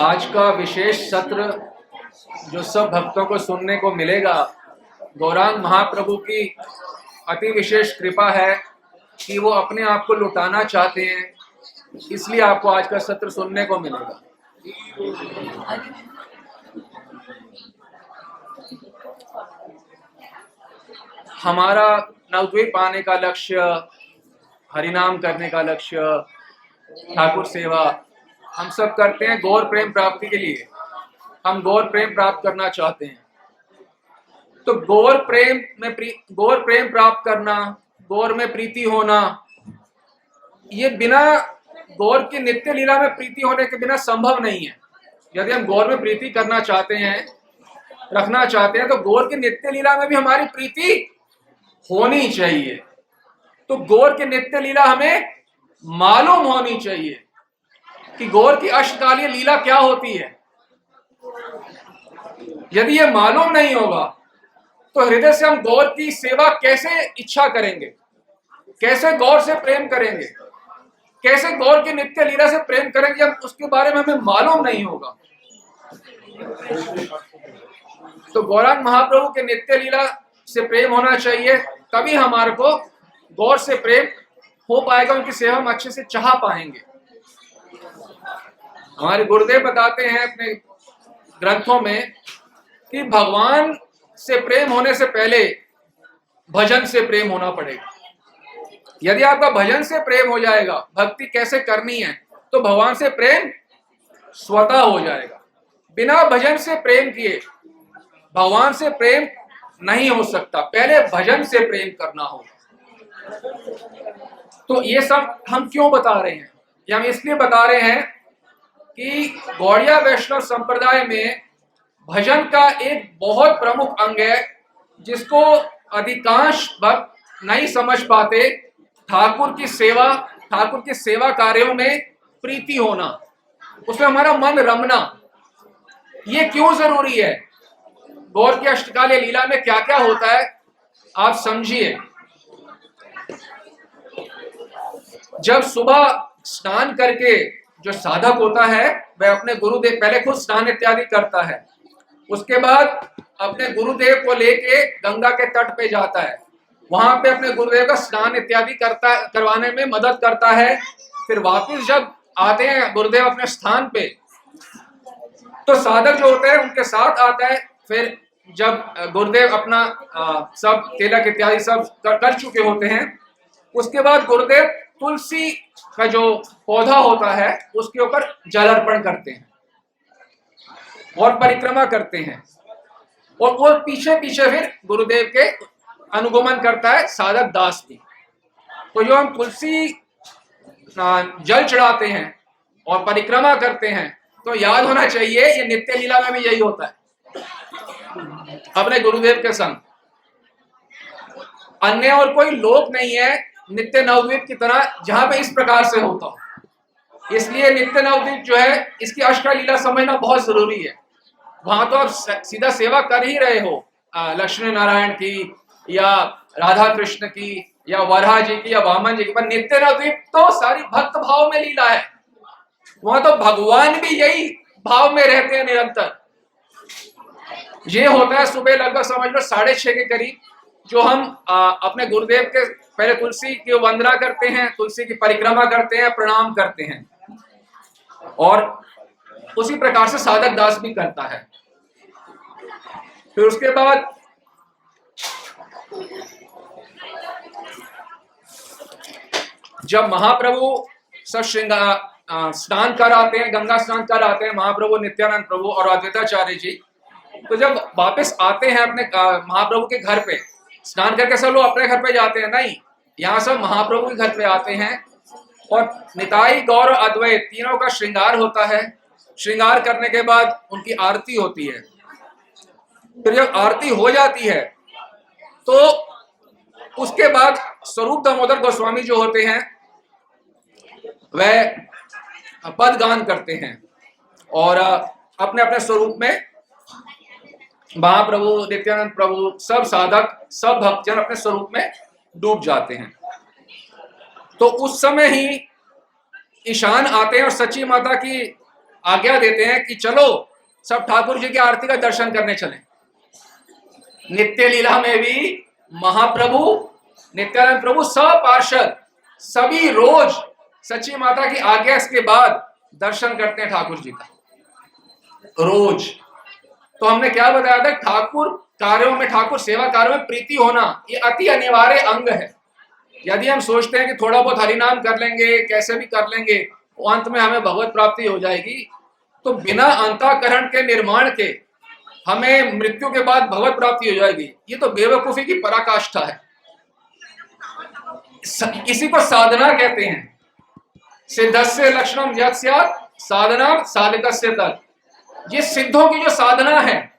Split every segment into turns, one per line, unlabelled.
आज का विशेष सत्र जो सब भक्तों को सुनने को मिलेगा, गौरांग महाप्रभु की अति विशेष कृपा है कि वो अपने आप को लुटाना चाहते हैं, इसलिए आपको आज का सत्र सुनने को मिलेगा। हमारा नवद्वीप आने का लक्ष्य, हरिनाम करने का लक्ष्य, ठाकुर सेवा हम सब करते हैं गौर प्रेम प्राप्ति के लिए। हम गौर प्रेम प्राप्त करना चाहते हैं, तो गौर प्रेम प्राप्त करना, गौर में प्रीति होना, ये बिना गौर की नित्य लीला में प्रीति होने के बिना संभव नहीं है। यदि हम गौर में प्रीति करना चाहते हैं, रखना चाहते हैं, तो गौर की नित्य लीला में भी हमारी प्रीति होनी चाहिए। तो गौर की नित्य लीला हमें मालूम होनी चाहिए कि गौर की अष्टकालीय लीला क्या होती है। यदि ये मालूम नहीं होगा तो हृदय से हम गौर की सेवा कैसे इच्छा करेंगे, कैसे गौर से प्रेम करेंगे, कैसे गौर की नित्य लीला से प्रेम करेंगे जब उसके बारे में हमें मालूम नहीं होगा। तो गौरांग महाप्रभु के नित्य लीला से प्रेम होना चाहिए, तभी हमारे को गौर से प्रेम हो पाएगा, उनकी सेवा हम अच्छे से चाह पाएंगे। हमारे गुरुदेव बताते हैं अपने ग्रंथों में कि भगवान से प्रेम होने से पहले भजन से प्रेम होना पड़ेगा। यदि आपका भजन से प्रेम हो जाएगा, भक्ति कैसे करनी है, तो भगवान से प्रेम स्वतः हो जाएगा। बिना भजन से प्रेम किए भगवान से प्रेम नहीं हो सकता, पहले भजन से प्रेम करना होगा। तो ये सब हम क्यों बता रहे हैं? ये हम इसलिए बता रहे हैं कि गौड़िया वैष्णव संप्रदाय में भजन का एक बहुत प्रमुख अंग है, जिसको अधिकांश भक्त नहीं समझ पाते। ठाकुर की सेवा कार्यों में प्रीति होना, उसमें हमारा मन रमना, ये क्यों जरूरी है? गौर की अष्टकालीय लीला में क्या क्या होता है आप समझिए। जब सुबह स्नान करके जो साधक होता है वह अपने गुरुदेव, पहले खुद स्नान इत्यादि करता है, उसके बाद अपने गुरुदेव को लेके गंगा के तट पे जाता है, वहां पे अपने गुरुदेव का स्नान इत्यादि करवाने में मदद करता है। फिर वापस जब आते हैं गुरुदेव अपने स्थान पे, तो साधक जो होते हैं उनके साथ आता है। फिर जब गुरुदेव अपना सब तिलक इत्यादि सब कर चुके होते हैं, उसके बाद गुरुदेव तुलसी का जो पौधा होता है उसके ऊपर जल अर्पण करते हैं और परिक्रमा करते हैं, और वो पीछे पीछे फिर गुरुदेव के अनुगमन करता है साधक दास भी। तो जो हम तुलसी जल चढ़ाते हैं और परिक्रमा करते हैं, तो याद होना चाहिए ये नित्य लीला में भी यही होता है, अपने गुरुदेव के संग। अन्य और कोई लोक नहीं है नित्य नवद्वीप की तरह जहां पे इस प्रकार से होता हो। इसलिए नित्य नवद्वीप जो है, इसकी अष्टकालीय लीला समझना बहुत जरूरी है। वहां तो आप सीधा सेवा कर ही रहे हो, लक्ष्मी नारायण की या राधा कृष्ण की या वराह जी की या वामन जी की, पर नित्य नवद्वीप तो सारी भक्त भाव में लीला है। वहां तो भगवान भी यही भाव में रहते हैं निरंतर। ये होता है सुबह लगभग समझ लो 6:30 के करीब, जो हम अपने गुरुदेव के पहले तुलसी की वंदना करते हैं, तुलसी की परिक्रमा करते हैं, प्रणाम करते हैं, और उसी प्रकार से साधक दास भी करता है। फिर उसके बाद जब महाप्रभु सब श्रृंगार स्नान कर आते हैं, गंगा स्नान कर आते हैं, महाप्रभु नित्यानंद प्रभु और अद्वैताचार्य जी, तो जब वापस आते हैं अपने महाप्रभु के घर पे, स्नान करके सब लोग अपने घर पे जाते हैं, नहीं, यहाँ सब महाप्रभु के घर पे आते हैं, और निताई गौर और अद्वैत तीनों का श्रृंगार होता है। श्रृंगार करने के बाद उनकी आरती होती है। फिर जब आरती हो जाती है तो उसके बाद स्वरूप दामोदर गोस्वामी जो होते हैं वह पद गान करते हैं, और अपने अपने स्वरूप में महाप्रभु, नित्यानंद प्रभु, सब साधक, सब भक्तजन अपने स्वरूप में डूब जाते हैं। तो उस समय ही ईशान आते हैं और सची माता की आज्ञा देते हैं कि चलो सब ठाकुर जी की आरती का दर्शन करने चलें। नित्य लीला में भी महाप्रभु नित्यानंद प्रभु सब पार्षद सभी रोज सच्ची माता की आज्ञा के बाद दर्शन करते हैं ठाकुर जी का, रोज। तो हमने क्या बताया था, ठाकुर कार्यों में, ठाकुर सेवा कार्यों में प्रीति होना ये अति अनिवार्य अंग है। यदि हम सोचते हैं कि थोड़ा बहुत हरिनाम कर लेंगे, कैसे भी कर लेंगे, वो अंत में हमें भगवत प्राप्ति हो जाएगी, तो बिना अंतःकरण के निर्माण के हमें मृत्यु के बाद भगवत प्राप्ति हो जाएगी, ये तो बेवकूफी की पराकाष्ठा है। इसी को साधना कहते हैं। सिद्धस्य लक्षणम यत् स्यात् साधना साधकस्य तत्। ये सिद्धों की जो साधना है,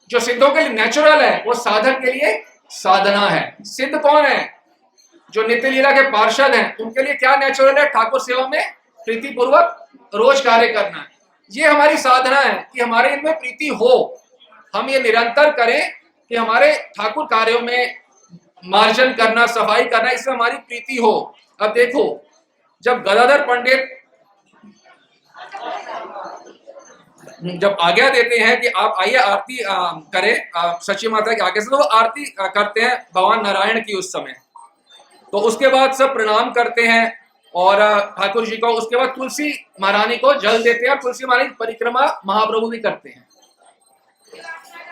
जो सिद्धों के लिए नेचुरल है, वो साधक के लिए साधना है। सिद्ध कौन है? जो नित्य लीला के पार्षद हैं, उनके लिए क्या नेचुरल है? ठाकुर सेवा में प्रीति पूर्वक रोज कार्य करना है। ये हमारी साधना है कि हमारे इनमें प्रीति हो, हम ये निरंतर करें कि हमारे ठाकुर कार्यों में मार्जन करना, सफाई करना, इसमें हमारी प्रीति हो। अब देखो, जब गदाधर पंडित जब आज्ञा देते हैं कि आप आइए आरती करें सच्ची माता की आज्ञा से, तो वो आरती करते हैं भगवान नारायण की उस समय। तो उसके बाद सब प्रणाम करते हैं और ठाकुर जी को, उसके बाद तुलसी महारानी को जल देते हैं और तुलसी महारानी परिक्रमा महाप्रभु भी करते हैं।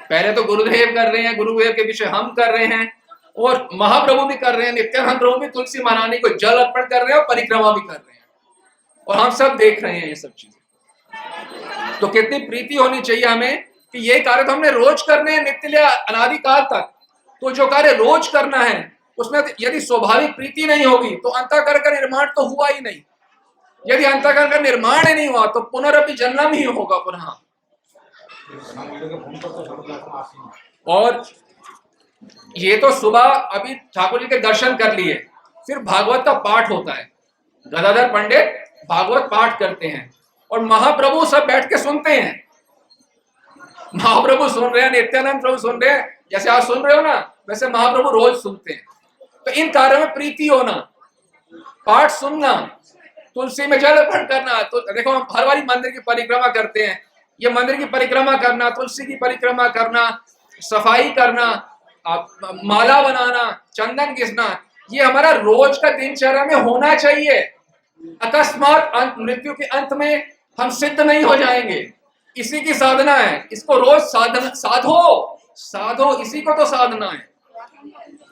पहले तो गुरुदेव कर रहे हैं, गुरुदेव के पीछे हम कर रहे हैं और महाप्रभु भी कर रहे हैं, नित्यानंद प्रभु भी तुलसी महारानी को जल अर्पण कर रहे हैं और परिक्रमा भी कर रहे हैं, और हम सब देख रहे हैं ये सब चीजें। तो कितनी प्रीति होनी चाहिए हमें कि ये कार्य तो हमने रोज करने हैं, नित्य अनादिकाल तक। तो जो कार्य रोज करना है उसमें यदि स्वाभाविक प्रीति नहीं होगी तो अंतःकरण का निर्माण तो हुआ ही नहीं। यदि अंतःकरण का निर्माण ही नहीं हुआ तो पुनरअपि जन्म ही होगा पुनः। और ये तो सुबह अभी ठाकुर जी के दर्शन कर लिए, फिर भागवत का पाठ होता है। गदाधर पंडित भागवत पाठ करते हैं और महाप्रभु सब बैठ के सुनते हैं। महाप्रभु सुन रहे हैं, नित्यानंद प्रभु सुन रहे हैं, जैसे आप सुन रहे हो ना, वैसे महाप्रभु रोज सुनते हैं। तो इन कार्यों में प्रीति होना, पाठ सुनना, तुलसी में जल अर्पण करना। तो देखो, हम हर बारी मंदिर की परिक्रमा करते हैं, ये मंदिर की परिक्रमा करना, तुलसी की परिक्रमा करना, सफाई करना, माला बनाना, चंदन घिसना, ये हमारा रोज का दिनचर्या में होना चाहिए। अकस्मात मृत्यु के अंत में हम सिद्ध नहीं हो जाएंगे, इसी की साधना है। इसको रोज साधो, इसी को तो साधना है,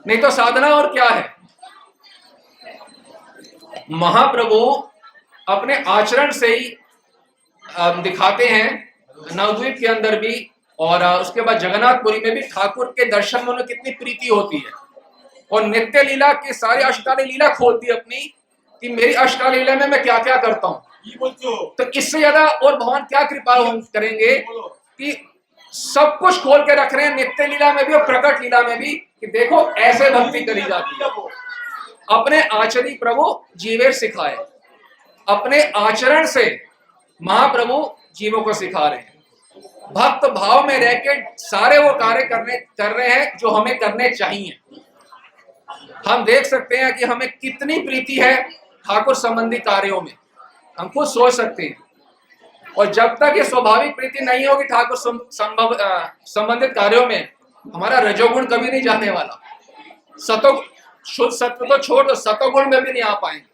नहीं तो साधना और क्या है। महाप्रभु अपने आचरण से ही दिखाते हैं, नवद्वीप के अंदर भी और उसके बाद जगन्नाथपुरी में भी ठाकुर के दर्शन में कितनी प्रीति होती है। और नित्य लीला के सारे अष्टकालीन लीला खोलती है अपनी कि मेरी अष्टकालीन लीला में मैं क्या क्या करता हूँ। तो इससे ज्यादा और भगवान क्या कृपा करेंगे कि सब कुछ खोल के रख रहे हैं, नित्य लीला में भी और प्रकट लीला में भी, कि देखो ऐसे भक्ति करी जाती है। अपने आचरी प्रभु जीवे सिखाए, अपने आचरण से महाप्रभु जीवों को सिखा रहे हैं। भक्त भाव में रह के सारे वो कार्य कर रहे हैं जो हमें करने चाहिए। हम देख सकते हैं कि हमें कितनी प्रीति है ठाकुर संबंधी कार्यों में, हम खुद सोच सकते हैं। और जब तक ये स्वाभाविक प्रीति नहीं होगी ठाकुर संबंधित कार्यों में, हमारा रजोगुण कभी नहीं जाने वाला। शुद्ध सत्व तो छोड़ दो, सतोगुण में भी नहीं आ पाएंगे।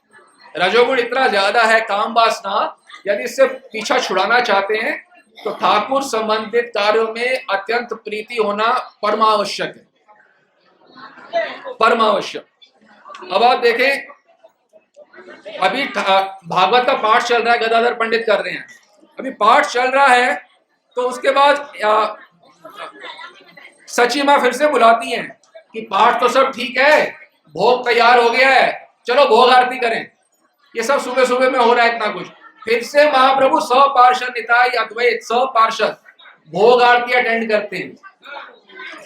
रजोगुण इतना ज्यादा है, काम वासना, यदि इससे पीछा छुड़ाना चाहते हैं तो ठाकुर संबंधित कार्यों में अत्यंत प्रीति होना परमावश्यक है, परमावश्यक। अब आप देखें, अभी भागवत का पाठ चल रहा है, गदाधर पंडित कर रहे हैं, अभी पाठ चल रहा है, तो उसके बाद सची माँ फिर से बुलाती हैं कि पाठ तो सब ठीक है, भोग तैयार हो गया है, चलो भोग आरती करें। ये सब सुबह सुबह में हो रहा है इतना कुछ। फिर से महाप्रभु सब पार्षद, निताई अद्वैत सब पार्षद भोग आरती अटेंड करते हैं,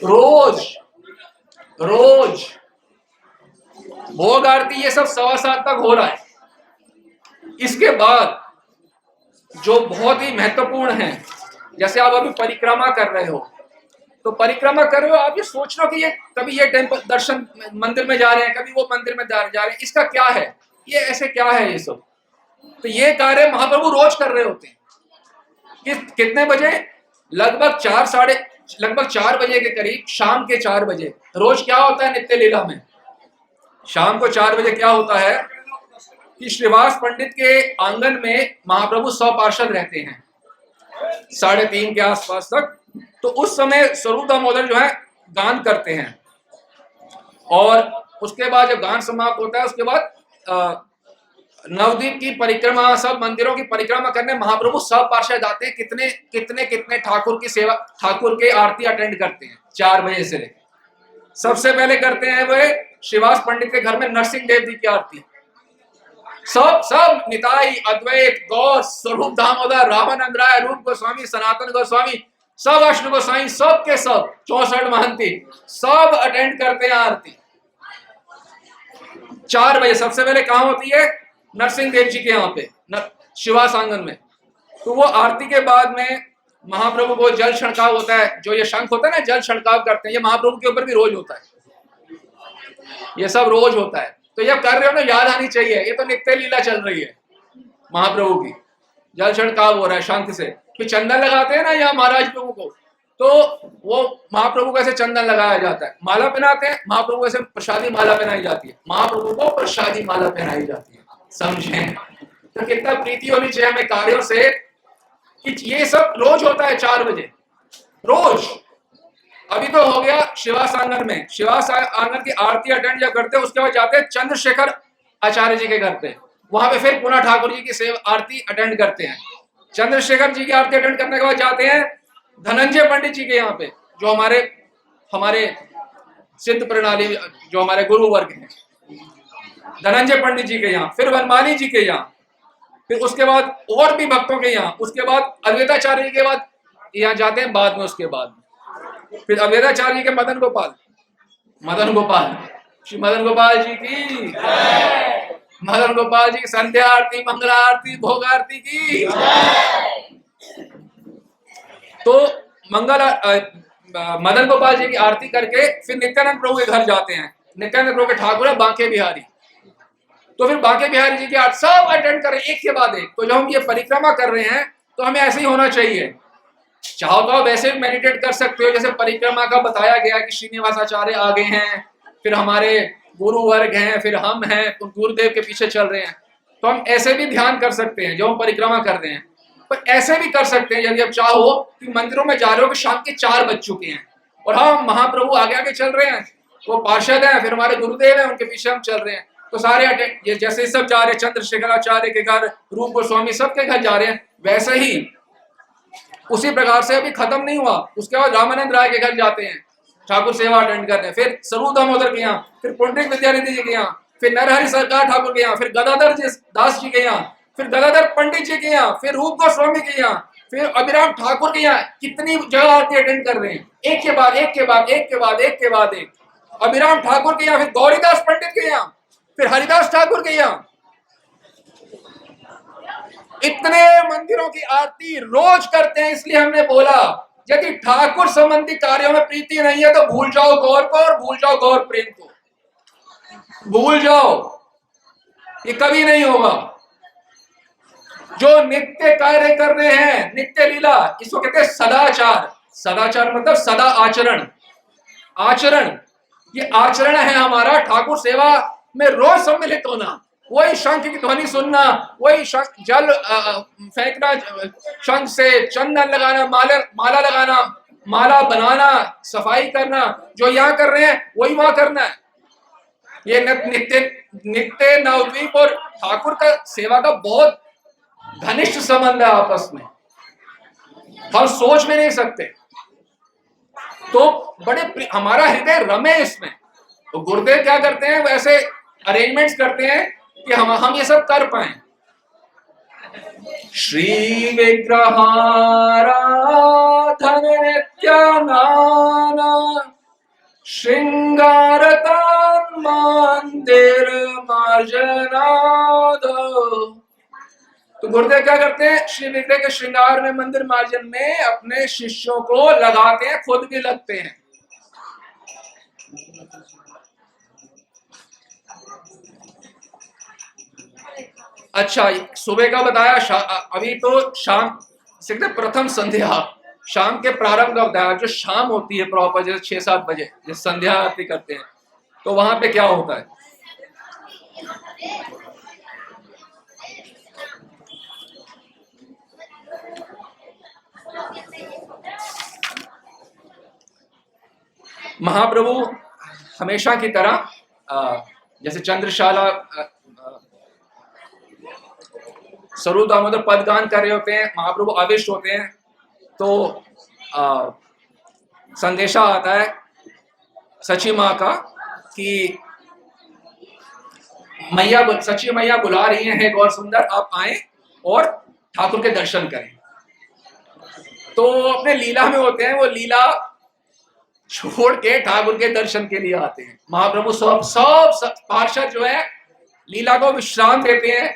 रोज भोग आरती, ये सब 7:15 तक हो रहा है। इसके बाद जो बहुत ही महत्वपूर्ण है, जैसे आप अभी परिक्रमा कर रहे हो, तो परिक्रमा कर रहे हो, आप ये सोच लो कि ये कभी ये टेम्पल दर्शन मंदिर में जा रहे हैं, कभी वो मंदिर में जा रहे हैं, इसका क्या है, ये ऐसे क्या है ये सब। तो ये कार्य महाप्रभु रोज कर रहे होते हैं। कितने बजे? लगभग 4 बजे के करीब, शाम के 4 बजे। रोज क्या होता है नित्य लीला में? शाम को 4 बजे क्या होता है कि श्रीवास पंडित के आंगन में महाप्रभु 100 पार्षद रहते हैं 3:30 के आसपास तक। तो उस समय स्वरूप दामोदर जो है गान करते हैं, और उसके बाद जब गान समाप्त होता है उसके बाद नवद्वीप की परिक्रमा, सब मंदिरों की परिक्रमा करने महाप्रभु सब पार्षद आते हैं। कितने कितने कितने ठाकुर की सेवा, ठाकुर के आरती अटेंड करते हैं 4 बजे से लेकर। सबसे पहले करते हैं वे श्रीवास पंडित के घर में नरसिंह देव जी की आरती। सब निताई, अद्वैत, गौर, स्वरूप दामोदर, रामानंद राय, रूप गोस्वामी, सनातन गोस्वामी, सब अष्ट गोस्वामी, सब के सब 64 महंती सब अटेंड करते हैं आरती 4 बजे। सबसे पहले कहां होती है? नरसिंह देव जी के यहाँ पे, शिवास आंगन में। तो वो आरती के बाद में महाप्रभु को जल छिड़काव होता है, जो ये शंख होता है ना, जल छिड़काव करते हैं, ये महाप्रभु के ऊपर भी रोज होता है, ये सब रोज होता है। तो ये कर रहे हो ना, याद आनी चाहिए, ये तो नित्य लीला चल रही है महाप्रभु की। जल छिड़काव हो रहा है शंख से, फिर चंदन लगाते हैं ना यहाँ महाराज प्रभु को, तो वो महाप्रभु को ऐसे चंदन लगाया जाता है, माला पहनाते हैं महाप्रभु को, ऐसे प्रसादी माला पहनाई जाती है, महाप्रभु को प्रसादी माला पहनाई जाती है। समझे? तो कितना प्रीति होनी चाहिए हमें कार्यों से कि ये सब रोज होता है 4 बजे रोज। अभी तो हो गया शिवास आंगन में, शिवास आंगन की आरती अटेंड जब करते हैं उसके बाद जाते हैं चंद्रशेखर आचार्य जी के घर पे, वहां पे फिर पुनः ठाकुर जी की सेवा आरती अटेंड करते हैं। चंद्रशेखर जी की आरती अटेंड करने के बाद जाते हैं धनंजय पंडित जी के यहाँ पे, जो हमारे सिद्ध प्रणाली, जो हमारे गुरु वर्ग हैं, धनंजय पंडित जी के यहाँ, फिर वनमाली जी के यहाँ, फिर उसके बाद और भी भक्तों के यहाँ, उसके बाद अद्वैताचार्य जी के बाद यहाँ जाते हैं बाद में। उसके बाद फिर अद्वैताचार्य जी के मदन गोपाल श्री मदन गोपाल जी की, मदन गोपाल जी की संध्या आरती, मंगला आरती, भोग आरती की। तो मदन गोपाल जी की आरती करके फिर नित्यानंद प्रभु के घर जाते हैं। नित्यानंद प्रभु के ठाकुर है बांके बिहारी, तो फिर बांके बिहारी जी की आरती सब अटेंड करें एक के बाद एक। तो जब हम ये परिक्रमा कर रहे हैं तो हमें ऐसे ही होना चाहिए। चाहो तो आप वैसे मेडिटेट कर सकते हो, जैसे परिक्रमा का बताया गया कि श्रीनिवास आचार्य आगे हैं, फिर हमारे गुरु वर्ग हैं, फिर हम हैं, तो गुरुदेव के पीछे चल रहे हैं, तो हम ऐसे भी ध्यान कर सकते हैं जो हम परिक्रमा कर रहे हैं। पर ऐसे भी कर सकते हैं यदि आप चाहो कि मंदिरों में जा रहे हो कि शाम के 4 बज चुके हैं और हम महाप्रभु आगे आगे चल रहे हैं, वो पार्षद हैं, फिर हमारे गुरुदेव हैं, उनके पीछे हम चल रहे हैं, तो सारे ये जैसे सब जा रहे हैं चंद्रशेखराचार्य के घर, रूप गोस्वामी सबके घर जा रहे हैं, वैसे ही उसी प्रकार से अभी खत्म नहीं हुआ। उसके बाद रामानंद राय के घर जाते हैं, ठाकुर सेवा अटेंड करते हैं, फिर स्वरूप दामोदर के यहाँ, फिर पुंडरीक विद्यानिधि जी के यहाँ, फिर नरहरि सरकार ठाकुर के यहाँ, फिर गदाधर दास जी के यहाँ, फिर गदाधर पंडित जी के यहाँ, फिर रूप गोस्वामी के यहाँ, फिर अभिराम ठाकुर के यहाँ। कितनी जगह आरती अटेंड कर रहे हैं, एक के बाद एक के बाद एक के बाद एक के बाद एक। अभिराम ठाकुर के यहाँ, फिर गौरीदास पंडित के यहाँ, फिर हरिदास ठाकुर के यहाँ। इतने मंदिरों की आरती रोज करते हैं। इसलिए हमने बोला यदि ठाकुर संबंधी कार्यों में प्रीति नहीं है तो भूल जाओ गौर को और भूल जाओ गौर प्रेम को, भूल जाओ, ये कभी नहीं होगा। जो नित्य कार्य कर रहे हैं, नित्य लीला, इसको कहते हैं सदाचार। सदाचार मतलब सदा आचरण, आचरण, ये आचरण है हमारा ठाकुर सेवा में रोज सम्मिलित होना, वही शंख की ध्वनि सुनना, वही जल फेंकना, शंख से चंदन लगाना, माला लगाना, माला बनाना, सफाई करना, जो यहाँ कर रहे हैं वही वहां करना है। ये नित्य नवद्वीप और ठाकुर का सेवा का बहुत घनिष्ठ संबंध है आपस में, हम सोच में नहीं सकते। तो बड़े हमारा हृदय रमे इसमें। तो गुरुदेव क्या करते हैं, वैसे अरेंजमेंट्स करते हैं कि हम ये सब कर पाए। श्री विग्रहाराधन नित्यानाना श्रृंगारता मंदिर मार्जनाद। तो गुरुदेव क्या करते हैं, श्री विग्रह के श्रृंगार में, मंदिर मार्जन में अपने शिष्यों को लगाते हैं, खुद भी लगते हैं। अच्छा, सुबह का बताया, अभी तो शाम सीखते प्रथम संध्या शाम के प्रारंभ का होता है, जो शाम होती है प्रॉपर जैसे 6-7 बजे जैसे संध्या आरती करते हैं, तो वहां पे क्या होता है? महाप्रभु हमेशा की तरह जैसे चंद्रशाला स्वरूप दामोदर पदगान कर रहे होते हैं, महाप्रभु आविष्ट होते हैं, तो संदेशा आता है सची माँ का कि सची मैया बुला रही हैं, गौर सुंदर आप आए और ठाकुर के दर्शन करें। तो अपने लीला में होते हैं, वो लीला छोड़ के ठाकुर के दर्शन के लिए आते हैं। महाप्रभु सब पार्षद जो है लीला को विश्राम देते हैं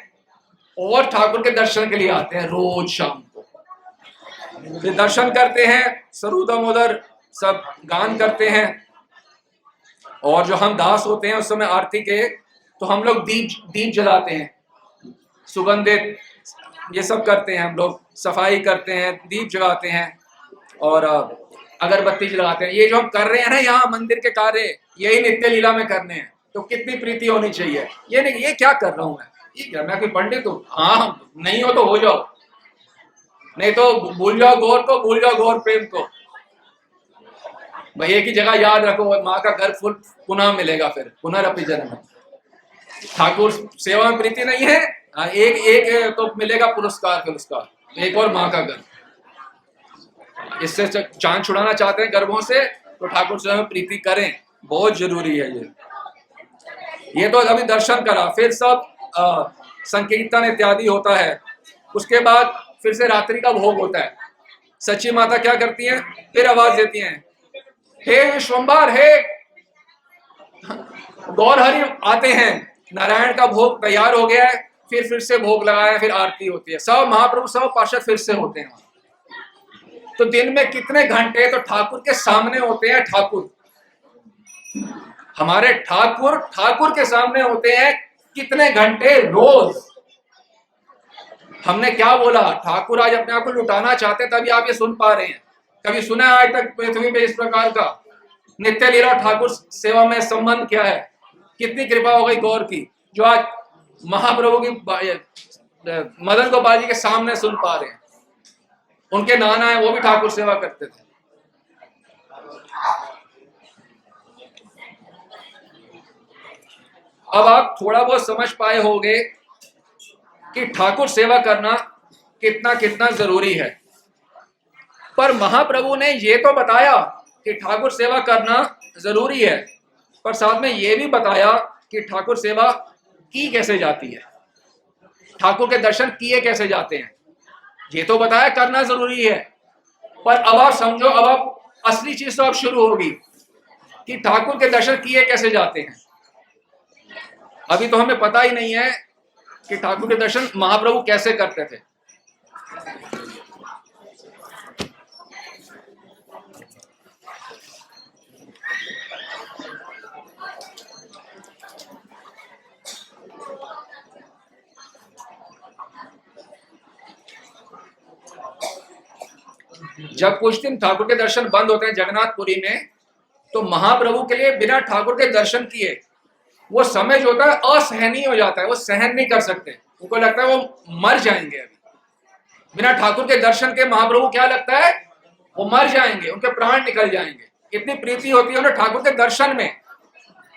और ठाकुर के दर्शन के लिए आते हैं रोज शाम को। फिर दर्शन करते हैं, स्वरूप दामोदर सब गान करते हैं, और जो हम दास होते हैं उस समय आरती के, तो हम लोग दीप जलाते हैं, सुगंधित ये सब करते हैं, हम लोग सफाई करते हैं, दीप जलाते हैं और अगरबत्ती जलाते हैं। ये जो हम कर रहे हैं ना यहाँ मंदिर के कार्य, यही नित्य लीला में करने हैं, तो कितनी प्रीति होनी चाहिए। ये नहीं ये क्या कर रहा हूं मैं कोई पंडित हूँ? हाँ, नहीं हो तो हो जाओ, नहीं तो भूल जाओ गौर को, भूल जाओ गौर प्रेम को। भाई एक ही जगह याद रखो, माँ का घर फुल पुनः मिलेगा, फिर पुनरअपि जन्म। ठाकुर सेवा में प्रीति नहीं है, एक एक तो मिलेगा पुरस्कार, फिर उसका एक और माँ का घर। इससे चांद छुड़ाना चाहते हैं गर्भों से, तो ठाकुर सेवा में प्रीति करें, बहुत जरूरी है ये तो अभी दर्शन करा, फिर सब संकीर्तन इत्यादि होता है। उसके बाद फिर से रात्रि का भोग होता है। सची माता क्या करती हैं? फिर आवाज देती हैं, हे विश्वम्भर, हे गौर हरि आते हैं, नारायण का भोग तैयार हो गया है, फिर से भोग लगाया, फिर आरती होती है। सब महाप्रभु सब पार्षद फिर से होते हैं। तो दिन में कितने घंटे तो ठाकुर के सामने होते हैं। ठाकुर हमारे ठाकुर के सामने होते हैं कितने घंटे रोज। हमने क्या बोला? ठाकुर आज अपने आप को लुटाना चाहते, तभी आप ये सुन पा रहे हैं। कभी सुना है आज तक पृथ्वी पे इस प्रकार का नित्य लीला ठाकुर सेवा में संबंध क्या है? कितनी कृपा हो गई गौर की, जो आज महाप्रभु की मदन गोपाल जी के सामने सुन पा रहे हैं। उनके नाना है, वो भी ठाकुर सेवा करते थे। अब आप थोड़ा बहुत समझ पाए होंगे कि ठाकुर सेवा करना कितना कितना जरूरी है। पर महाप्रभु ने ये तो बताया कि ठाकुर सेवा करना जरूरी है, पर साथ में ये भी बताया कि ठाकुर सेवा की कैसे जाती है, ठाकुर के दर्शन किए कैसे जाते हैं। ये तो बताया करना जरूरी है, पर अब आप समझो, अब आप असली चीज तो अब शुरू होगी कि ठाकुर के दर्शन किए कैसे जाते हैं। अभी तो हमें पता ही नहीं है कि ठाकुर के दर्शन महाप्रभु कैसे करते थे। जब कुछ दिन ठाकुर के दर्शन बंद होते हैं जगन्नाथपुरी में, तो महाप्रभु के लिए बिना ठाकुर के दर्शन किए वो समय जो होता है असहनीय हो जाता है, वो सहन नहीं कर सकते। उनको लगता है वो मर जाएंगे। अभी बिना ठाकुर के दर्शन के महाप्रभु क्या लगता है? वो मर जाएंगे, उनके प्राण निकल जाएंगे। इतनी प्रीति होती है उन्हें ठाकुर के दर्शन में।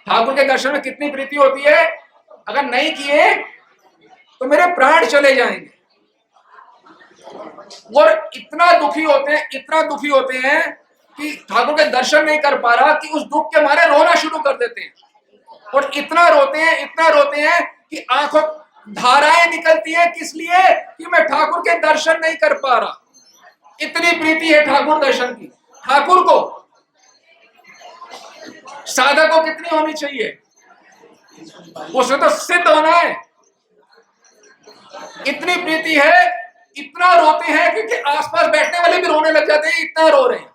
ठाकुर के दर्शन में कितनी प्रीति होती है, अगर नहीं किए तो मेरे प्राण चले जाएंगे। और इतना दुखी होते हैं कि ठाकुर के दर्शन नहीं कर पा रहा कि उस दुख के मारे रोना शुरू कर देते हैं। और इतना रोते हैं कि आंखों धाराएं निकलती है। किस लिए? कि मैं ठाकुर के दर्शन नहीं कर पा रहा। इतनी प्रीति है ठाकुर दर्शन की। ठाकुर को, साधक को कितनी होनी चाहिए? उसे तो सिद्ध होना है। इतनी प्रीति है, इतना रोते हैं क्योंकि आसपास बैठने वाले भी रोने लग जाते हैं। इतना रो रहे हैं,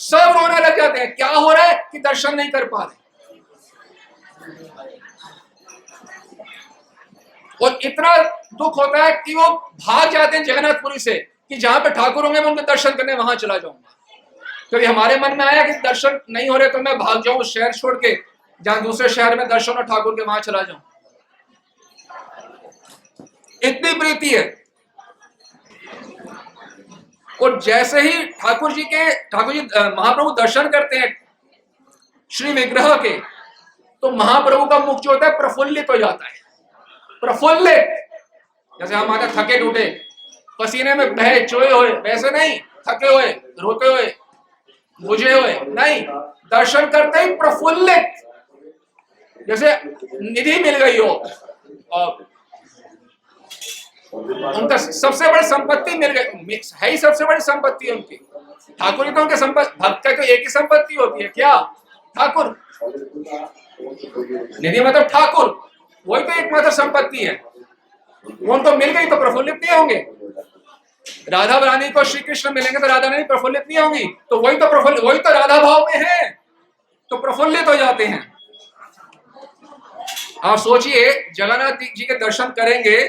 सब रोने लग जाते हैं। क्या हो रहा है? कि दर्शन नहीं कर पा रहे। और इतना दुख होता है कि वो भाग जाते हैं जगन्नाथपुरी से कि जहां पे ठाकुर होंगे मैं उनके दर्शन करने वहां चला जाऊंगा। कभी हमारे मन में आया कि दर्शन नहीं हो रहे तो मैं भाग जाऊं उस शहर छोड़ के, जहां दूसरे शहर में दर्शन हो ठाकुर के, वहां चला जाऊं? इतनी प्रीति है। और जैसे ही ठाकुर जी महाप्रभु दर्शन करते हैं श्री विग्रह के, तो महाप्रभु का मुख जो होता है प्रफुल्लित हो जाता है। प्रफुल्लित, जैसे हम आते थके टूटे, पसीने में बहे चोए हुए, वैसे नहीं थके हुए, रोते हुए, बुझे हुए नहीं, दर्शन करते ही प्रफुल्लित, जैसे निधि मिल गई हो। और उनका सबसे बड़ी संपत्ति मिल गई है ही, सबसे बड़ी संपत्ति है उनकी। ठाकुर जी तो उनके भक्त का तो एक ही संपत्ति होती है, क्या? ठाकुर। निधि मतलब ठाकुर, वही तो एकमात्र संपत्ति है। वो उनको मिल गई तो प्रफुल्लित नहीं होंगे। राधा रानी को श्री कृष्ण मिलेंगे तो राधा रानी प्रफुल्लित नहीं होंगी, तो वही तो राधा भाव में है, तो प्रफुल्लित हो जाते हैं। आप सोचिए, जगन्नाथ जी के दर्शन करेंगे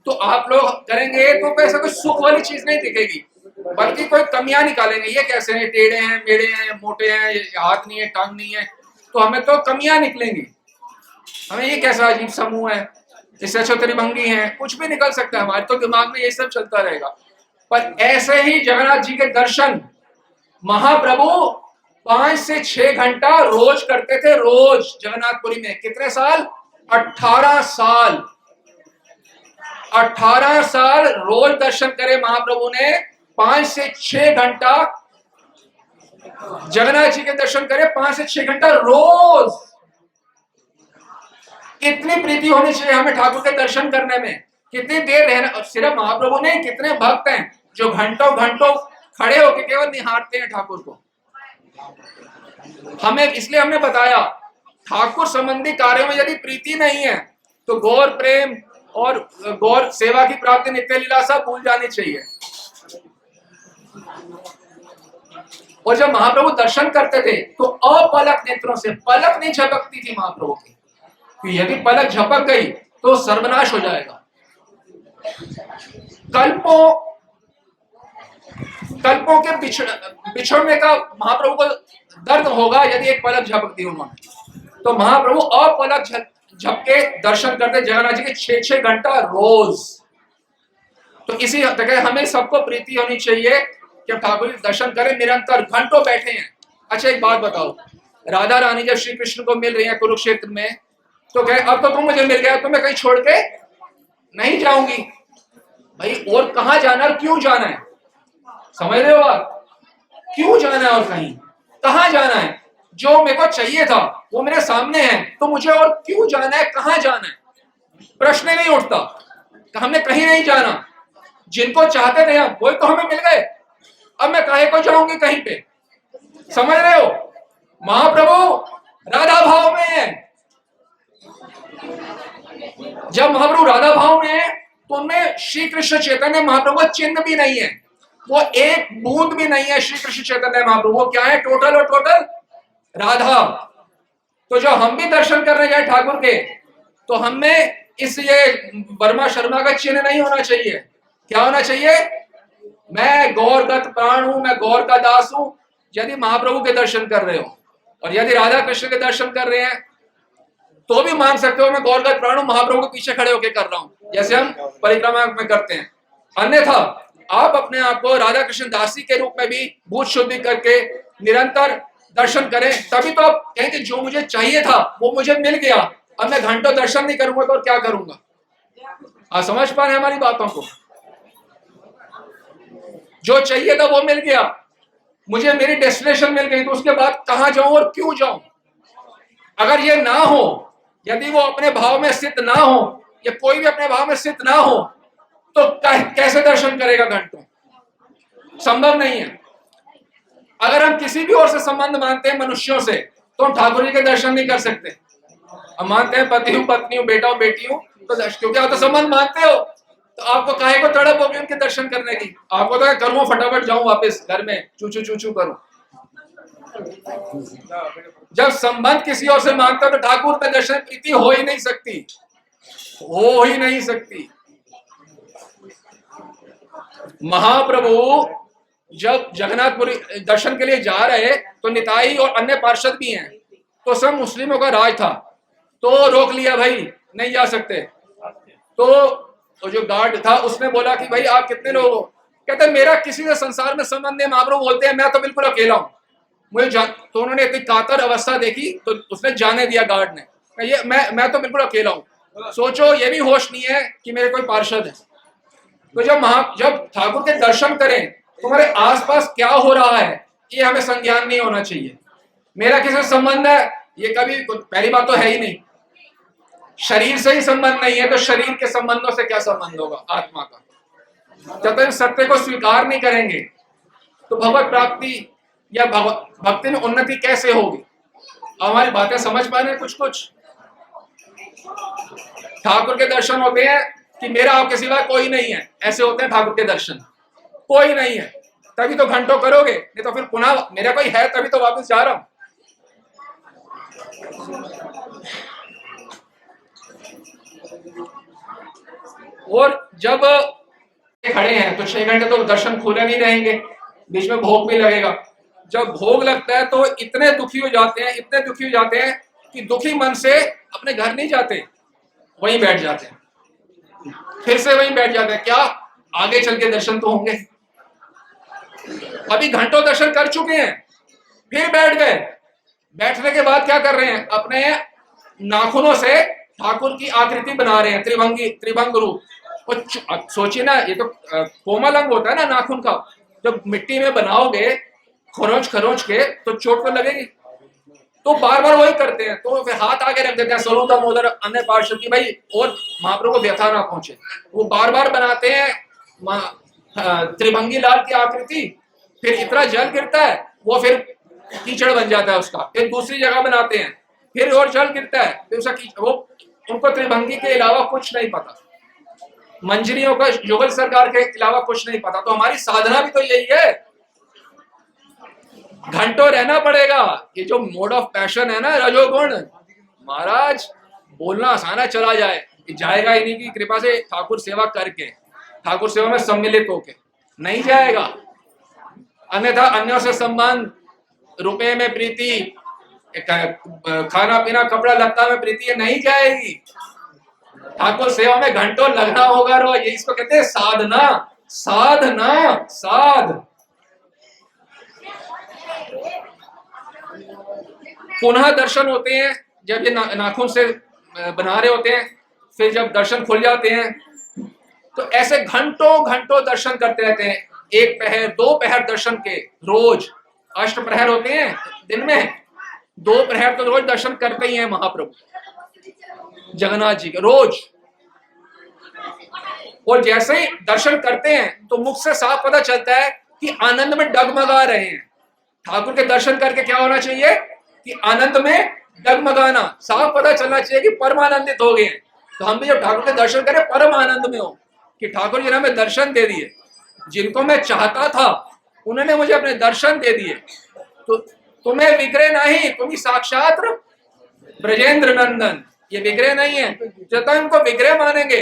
तो आप लोग करेंगे तो ऐसा कोई सुख वाली चीज नहीं दिखेगी, बल्कि कोई कमियां निकालेंगे। ये कैसे हैं, टेढ़े हैं, मेढ़े हैं, मोटे हैं, हाथ नहीं है, टांग नहीं है, तो हमें तो कमियां निकलेंगी। हमें ये कैसा अजीब समूह है, इससे अच्छा त्रिभंगी है, कुछ भी निकल सकता है। हमारे तो दिमाग में ये सब चलता रहेगा। पर ऐसे ही जगन्नाथ जी के दर्शन महाप्रभु 5 से 6 घंटा रोज करते थे, रोज जगन्नाथपुरी में। कितने साल? 18 साल। 18 साल रोज दर्शन करे महाप्रभु ने, 5 से 6 घंटा जगन्नाथ जी के दर्शन करे, 5 से 6 घंटा रोज। कितनी प्रीति होनी चाहिए हमें ठाकुर के दर्शन करने में, कितनी देर रहना। सिर्फ महाप्रभु ने, कितने भक्त हैं जो घंटों घंटों खड़े होकर केवल निहारते हैं ठाकुर को। इसलिए हमने बताया, ठाकुर संबंधी कार्यों में यदि प्रीति नहीं है तो गौर प्रेम और गौर सेवा की प्राप्ति, नित्य लीला सब भूल जानी चाहिए। और जब महाप्रभु दर्शन करते थे तो अपलक नेत्रों से, पलक नहीं झपकती थी महाप्रभु की, कि यदि पलक झपक गई तो सर्वनाश हो जाएगा। कल्पों के बिछड़ने का महाप्रभु को दर्द होगा यदि एक पलक झपकती उन्होंने। तो महाप्रभु अपलक झपके दर्शन करते जगन्नाथ जी के 6-6 घंटा रोज। तो इसी जगह हमें सबको प्रीति होनी चाहिए कि ठाकुर जी दर्शन करें, निरंतर घंटों बैठे हैं। अच्छा एक बात बताओ, राधा रानी जब श्री कृष्ण को मिल रही है कुरुक्षेत्र में, तो कहे अब तो तुम मुझे मिल गया, तो मैं कहीं छोड़ के नहीं जाऊंगी। भाई और कहां जाना है और क्यों जाना है? समझ रहे हो आप? क्यों जाना है और कहां जाना है? जो मेरे को चाहिए था वो मेरे सामने है, तो मुझे और क्यों जाना है, कहां जाना है? प्रश्न नहीं उठता। हमने कहीं नहीं जाना, जिनको चाहते थे हम वही तो हमें मिल गए। अब मैं काहे को जाऊंगी कहीं पे? समझ रहे हो? महाप्रभु राधा भाव में है। जब महाप्रभु राधा भाव में है तो उनमें श्री कृष्ण चैतन्य महाप्रभु का चिन्ह भी नहीं है, वो एक बूंद भी नहीं है श्री कृष्ण चैतन्य महाप्रभु। वो क्या है? टोटल और टोटल राधा। तो जो हम भी दर्शन करने जाए ठाकुर के, तो हमें इस ये वर्मा शर्मा का चिन्ह नहीं होना चाहिए। क्या होना चाहिए? मैं गौरगत प्राण हूं, मैं गौर का दास हूं। यदि महाप्रभु के दर्शन कर रहे हो और यदि राधा कृष्ण के दर्शन कर रहे हैं तो भी मान सकते हो मैं गौरगत प्राण हूं, महाप्रभु के पीछे खड़े होकर कर रहा हूं, जैसे हम परिक्रमा में करते हैं। अन्यथा आप अपने आप को राधा कृष्ण दासी के रूप में भी भूत शुद्धि करके निरंतर दर्शन करें, तभी तो आप कहेंगे जो मुझे चाहिए था वो मुझे मिल गया, अब मैं घंटों दर्शन नहीं करूंगा तो और क्या करूंगा? आप समझ पा रहे हैं हमारी बातों को? जो चाहिए था वो मिल गया, मुझे मेरी डेस्टिनेशन मिल गई, तो उसके बाद कहां जाऊं और क्यों जाऊं? अगर ये ना हो, यदि वो अपने भाव में स्थित ना हो, या कोई भी अपने भाव में स्थित ना हो, तो कैसे दर्शन करेगा घंटों? संभव नहीं है। अगर हम किसी भी ओर से संबंध मानते हैं मनुष्यों से, तो हम ठाकुर जी के दर्शन नहीं कर सकते। हम मानते हैं पति हूं, पत्नी हूं, बेटा हूं, बेटी हूं, तो क्योंकि आप तो संबंध मानते हो, तो आपको काहे को तड़प होगी उनके दर्शन करने की? आपको तो करूं फटाफट जाऊं वापस घर में चूचू चूचू करूं। जब संबंध किसी और से मांगता तो ठाकुर का दर्शन प्रीति हो ही नहीं सकती, हो ही नहीं सकती। महाप्रभु जब जगन्नाथपुरी दर्शन के लिए जा रहे तो निताई और अन्य पार्षद भी हैं, तो सब मुस्लिमों का राज था, तो रोक लिया, भाई नहीं जा सकते। तो जो गार्ड था उसने बोला कि भाई आप कितने लोग हो? कहते मेरा किसी से संसार में संबंध नहीं। महाप्रभु बोलते हैं मैं तो बिल्कुल अकेला हूँ, तो उन्होंने इतनी कातर अवस्था देखी तो उसने जाने दिया गार्ड ने, ये मैं तो बिल्कुल अकेला हूँ। सोचो ये भी होश नहीं है कि मेरे कोई पार्षद है। तो जब ठाकुर के दर्शन करें तो हमारे आसपास क्या हो रहा है ये हमें संज्ञान नहीं होना चाहिए। मेरा किसी से संबंध है ये कभी, पहली बात तो है ही नहीं, शरीर से ही संबंध नहीं है तो शरीर के संबंधों से क्या संबंध होगा आत्मा का? जब तक सत्य को स्वीकार नहीं करेंगे तो भगवत प्राप्ति या भक्ति में उन्नति कैसे होगी? हमारी बातें समझ पा रहे हैं? कुछ ठाकुर के दर्शन होते हैं कि मेरा आपके सिवा कोई नहीं है, ऐसे होते हैं ठाकुर के दर्शन। कोई नहीं है तभी तो घंटों करोगे, नहीं तो फिर पुनः मेरा कोई है तभी तो वापस जा रहा हूं। और जब खड़े हैं तो 6 घंटे तो दर्शन खुले नहीं रहेंगे, बीच में भोग भी लगेगा। जब भोग लगता है तो इतने दुखी हो जाते हैं कि दुखी मन से अपने घर नहीं जाते, वहीं बैठ जाते हैं, फिर से वहीं बैठ जाते हैं। क्या आगे चल के दर्शन तो होंगे? अभी घंटों दर्शन कर चुके हैं, फिर बैठ गए। बैठने के बाद क्या कर रहे हैं? अपने नाखूनों से ठाकुर की आकृति बना रहे हैं, त्रिभंग रूप। और सोचिए ना, ये तो कोमल अंग होता है ना नाखून का, जब मिट्टी में बनाओगे खरोंच के तो चोट तो लगेगी। तो बार बार वही करते हैं, तो फिर हाथ आगे रख देते हैं स्वरूप दामोदर अन्य पार्षद की, भाई और महाप्रभु को व्यथा ना पहुंचे। वो बार बार बनाते हैं त्रिभंगी लाल की आकृति, फिर इतना जल गिरता है वो फिर कीचड़ बन जाता है उसका। फिर दूसरी जगह बनाते हैं, फिर और जल गिरता है, फिर उसका वो उनको त्रिभंगी के अलावा कुछ नहीं पता, मंजरियों का युगल सरकार के अलावा कुछ नहीं पता। तो हमारी साधना भी तो यही है, घंटों रहना पड़ेगा। ये जो मोड ऑफ पैशन है ना रजोगुण, महाराज बोलना आसान है, चला जाएगा ही नहीं की कृपा से ठाकुर सेवा करके, ठाकुर सेवा में सम्मिलित होके नहीं जाएगा। अन्यथा अन्यों से संबंध, रुपए में प्रीति, खाना पीना कपड़ा लत्ता में प्रीति, ये नहीं जाएगी। ठाकुर सेवा में घंटों लगना होगा रोज। ये इसको कहते हैं साधना, साध। पुनः दर्शन होते हैं जब ये नाखून से बना रहे होते हैं, फिर जब दर्शन खुल जाते हैं तो ऐसे घंटों दर्शन करते रहते हैं। 1 पहर 2 पहर दर्शन के रोज, 8 प्रहर होते हैं दिन में, 2 प्रहर तो रोज दर्शन करते ही हैं महाप्रभु जगन्नाथ जी के रोज। और जैसे ही दर्शन करते हैं तो मुख से साफ पता चलता है कि आनंद में डगमगा रहे हैं। ठाकुर के दर्शन करके क्या होना चाहिए कि आनंद में डगमगाना, साफ पता चलना चाहिए कि परमानंदित हो गए हैं। तो हम भी जब ठाकुर के दर्शन करें परम आनंद में हो कि ठाकुर जी ने हमें दर्शन दे दिए, जिनको मैं चाहता था उन्होंने मुझे अपने दर्शन दे दिए। तो तुम्हें विग्रह नहीं, तुम ही साक्षात ब्रजेंद्र नंदन, ये विग्रह नहीं है। जब तक इनको विग्रह मानेंगे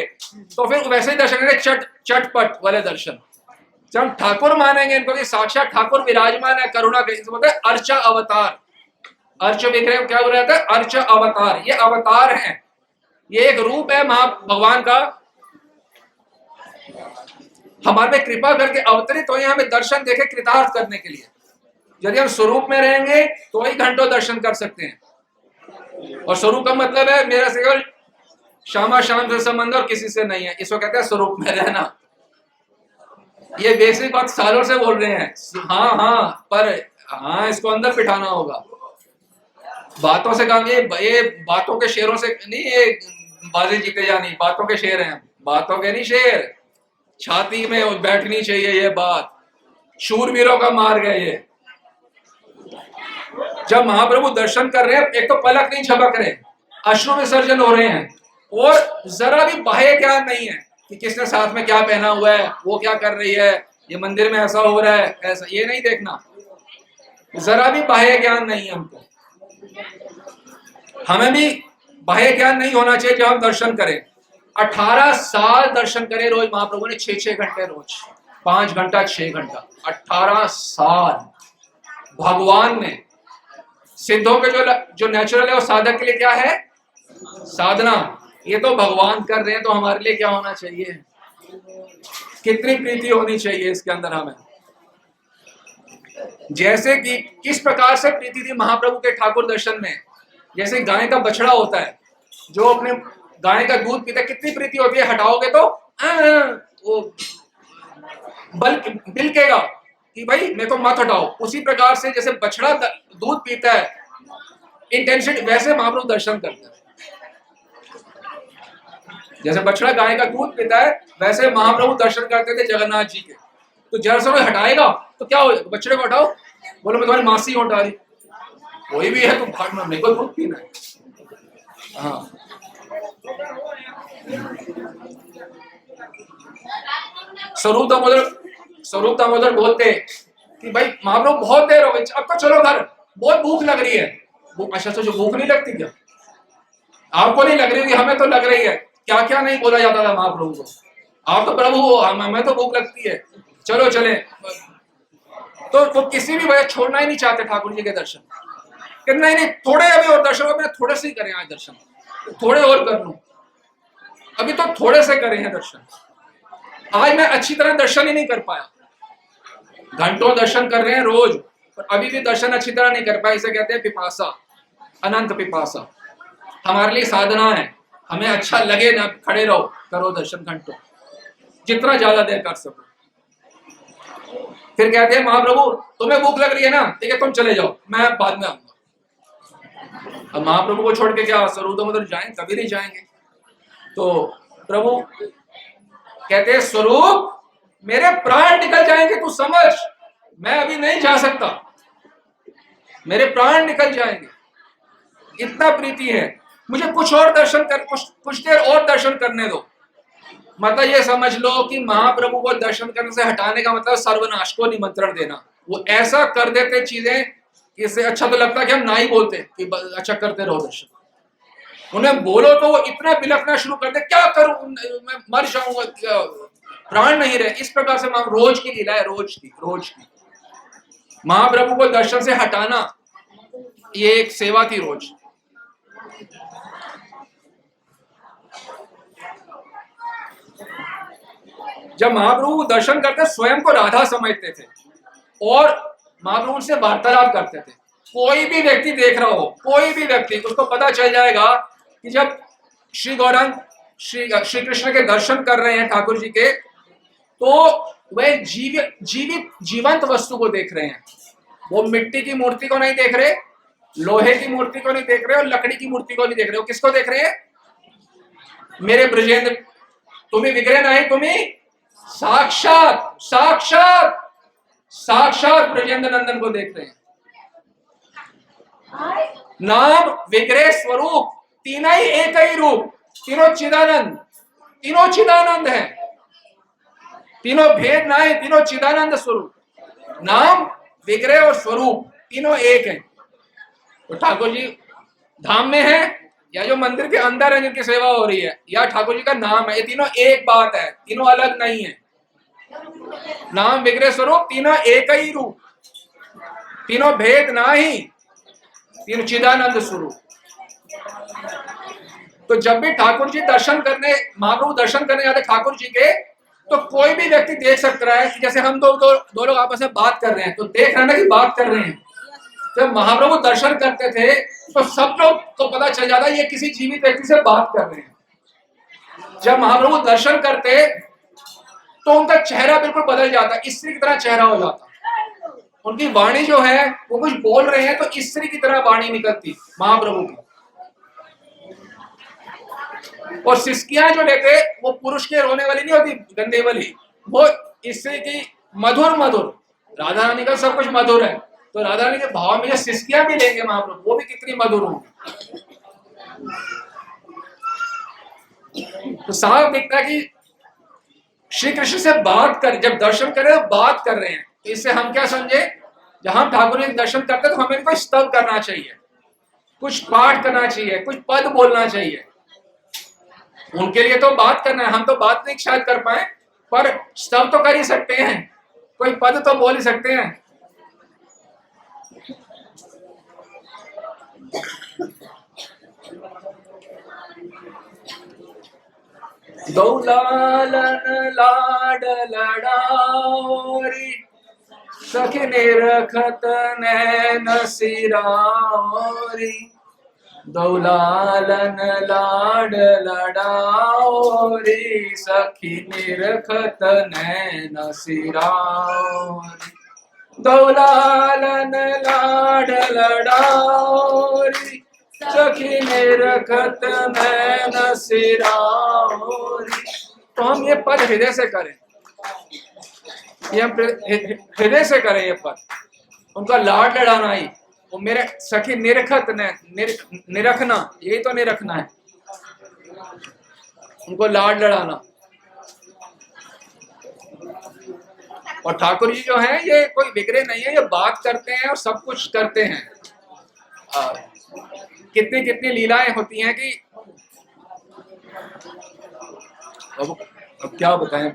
तो फिर वैसे ही दर्शन करेंगे, चटपट वाले दर्शन। जब ठाकुर मानेंगे इनको कि साक्षात ठाकुर विराजमान है करुणा के, बोलते हैं अर्चा अवतार। अर्च विग्रह क्या बोला जाता है? अर्च अवतार, ये अवतार है, ये एक रूप है भगवान का, हमारे पे कृपा करके अवतरित हुए हमें दर्शन देके कृतार्थ करने के लिए। यदि हम स्वरूप में रहेंगे तो वही घंटों दर्शन कर सकते हैं। और स्वरूप का मतलब है मेरा केवल श्यामा श्याम से संबंध और किसी से नहीं है, इसको कहते हैं स्वरूप में रहना। ये बेसिक बात सालों से बोल रहे हैं, हाँ पर हाँ इसको अंदर बिठाना होगा। बातों से काम, ये बातों के शेरों से नहीं, ये बाजी जीते जानी, बातों के शेर हैं, बातों के नहीं शेर। छाती में बैठनी चाहिए ये बात, शूरवीरों का मार्ग है ये। जब महाप्रभु दर्शन कर रहे हैं, एक तो पलक नहीं झपक रहे, अश्रु विसर्जन हो रहे हैं, और जरा भी बाह्य ज्ञान नहीं है कि किसने साथ में क्या पहना हुआ है, वो क्या कर रही है, ये मंदिर में ऐसा हो रहा है, ऐसा, ये नहीं देखना। जरा भी बाह्य ज्ञान नहीं है हमको। हमें भी बाह्य ज्ञान नहीं होना चाहिए जब हम दर्शन करें। 18 साल दर्शन करें रोज महाप्रभु ने, 6-6 घंटे रोज। 5 घंटा 6 घंटा 18 साल भगवान ने। सिद्धों के जो नेचुरल है वो साधक के लिए क्या है? साधना। ये तो भगवान कर रहे हैं, तो हमारे लिए क्या होना चाहिए? कितनी प्रीति होनी चाहिए इसके अंदर हमें। जैसे कि किस प्रकार से प्रीति थी महाप्रभु के ठाकुर दर्शन में। जैसे गाय का बछड़ा होता है, जो अपने गाय का दूध पीता है, कितनी प्रीति होती है। हटाओगे तो वो बिलकेगा कि भाई मेरे को मत हटाओ। उसी प्रकार से जैसे बछड़ा दूध पीता है इंटेंसिटी, वैसे महाप्रभु दर्शन करते हैं। जैसे बछड़ा गाय का दूध पीता है, वैसे महाप्रभु दर्शन करते थे जगन्नाथ जी के। तो जरा सा हटाएगा तो क्या हो, बछड़े को हटाओ, बोलो मैं तुम्हारी मासी हूं, हटा रही, कोई भी है तो भाग में, मेरे को दूध पीना है। हाँ, स्वरूप दामोदर बोलते कि भाई महाप्रभु बहुत देर हो गई, अब तो चलो घर, बहुत भूख लग रही है। अच्छा तो जो भूख नहीं लगती क्या? आपको नहीं लग रही होगी, हमें तो लग रही है। क्या क्या नहीं बोला जाता था महाप्रभु को, आप तो प्रभु हो, हमें तो भूख लगती है, चलो चले। तो वो किसी भी वजह छोड़ना ही नहीं चाहते ठाकुर जी के दर्शन। कि नहीं थोड़े अभी और दर्शन हो, थोड़े से ही करें आज दर्शन, थोड़े और कर लूं, अभी तो थोड़े से करे हैं दर्शन, आज मैं अच्छी तरह दर्शन ही नहीं कर पाया। घंटों दर्शन कर रहे हैं रोज, पर अभी भी दर्शन अच्छी तरह नहीं कर पाए। इसे कहते हैं पिपासा, अनंत पिपासा। हमारे लिए साधना है, हमें अच्छा लगे ना, खड़े रहो, करो दर्शन घंटों, जितना ज्यादा देर कर सको। फिर कहते हैं महाप्रभु तुम्हें भूख लग रही है ना, ठीक है तुम चले जाओ, मैं बाद में आऊंगा। अब महाप्रभु को छोड़ के क्या स्वरूप दामोदर जाएं? कभी नहीं जाएंगे। तो प्रभु कहते हैं स्वरूप मेरे प्राण निकल जाएंगे, तू समझ, मैं अभी नहीं जा सकता, मेरे प्राण निकल जाएंगे, इतना प्रीति है मुझे। कुछ और दर्शन कर, कुछ देर और दर्शन करने दो। मतलब ये समझ लो कि महाप्रभु को दर्शन करने से हटाने का मतलब सर्वनाश को निमंत्रण देना। वो ऐसा कर देते चीजें, इससे अच्छा तो लगता कि हम ना ही बोलते कि अच्छा करते रहो दर्शन। उन्हें बोलो तो वो इतना बिलखना शुरू कर दे, क्या करूं मैं, मर जाऊंगा, प्राण नहीं रहे। इस प्रकार से रोज की लीला है, रोज की महाप्रभु को दर्शन से हटाना, ये एक सेवा थी रोज। जब महाप्रभु दर्शन करते स्वयं को राधा समझते थे और महाप्रभु से वार्तालाप करते थे। कोई भी व्यक्ति देख रहा हो, कोई भी व्यक्ति, उसको पता चल जाएगा कि जब श्री गौरांग श्री कृष्ण के दर्शन कर रहे हैं ठाकुर जी के, तो वह जीवंत वस्तु को देख रहे हैं। वो मिट्टी की मूर्ति को नहीं देख रहे, लोहे की मूर्ति को नहीं देख रहे और लकड़ी की मूर्ति को नहीं देख रहे। वो किसको देख रहे हैं? मेरे ब्रजेंद्र, तुम्हें विग्रह नहीं, तुम्हें साक्षात साक्षात साक्षात ब्रजेंद्र नंदन को देख रहे हैं। नाम विग्रह स्वरूप तीनों ही एक ही रूप, तीनों चिदानंद, तीनों चिदानंद है, तीनों भेद ना है, तीनों चिदानंद स्वरूप। नाम विग्रह और स्वरूप तीनों एक है। तो ठाकुर जी धाम में है या जो मंदिर के अंदर है जिनकी सेवा हो रही है, या ठाकुर जी का नाम है, ये तीनों एक बात है, तीनों अलग नहीं है। नाम विग्रह स्वरूप तीनों एक ही रूप, तीनों भेद ना ही, तीनों चिदानंद स्वरूप। तो जब भी ठाकुर जी दर्शन करने, महाप्रभु दर्शन करने जाते ठाकुर जी के, तो कोई भी व्यक्ति देख सकता है कि जैसे हम दो लोग आपस में बात कर रहे हैं, तो देख रहे हैं ना कि बात कर रहे हैं। जब महाप्रभु दर्शन करते थे तो सब लोग को पता चल जाता ये किसी जीवित व्यक्ति से बात कर रहे हैं। जब महाप्रभु दर्शन करते तो उनका चेहरा बिल्कुल बदल जाता, स्त्री की तरह चेहरा हो जाता। उनकी वाणी जो है वो कुछ बोल रहे हैं तो स्त्री की तरह वाणी निकलती महाप्रभु की। और सिसकियां जो लेते वो पुरुष के रोने वाली नहीं होती, गंदे वाली, वो स्त्री की मधुर मधुर। राधा रानी का सब कुछ मधुर है, तो राधा रानी के भाव में जो सिसकियां भी लेंगे महाप्रभु, वो भी कितनी मधुर होंगी। तो साफ दिखता है कि श्री कृष्ण से बात कर, जब दर्शन कर रहे हैं बात कर रहे हैं। तो इससे हम क्या समझे, जब हम ठाकुर जी दर्शन करते हैं तो हमें कोई स्तव करना चाहिए, कुछ पाठ करना चाहिए, कुछ पद बोलना चाहिए। उनके लिए तो बात करना है, हम तो बात नहीं शायद कर पाए, पर सब तो कर ही सकते हैं, कोई पद तो बोल ही सकते हैं। दौलालन लाड लड़ारी, सखी निरखत नैन सिरारी। दौलालन लाड लड़ारी, सखी निरखत नैन सिरारी। दौलालन लाड लड़ारी, सखी निरखत नैन सिरारी। तो हम ये पद हृदय से करें, ये हम हृदय से करें ये पद। उनका लाड लड़ाना ही, वो मेरे सखी निरखत निरखना, यही तो निरखना है, उनको लाड लड़ाना। और ठाकुर जी जो हैं ये कोई बिगड़े नहीं है, ये बात करते हैं और सब कुछ करते हैं। कितनी कितनी लीलाएं होती हैं कि अब क्या बताएं।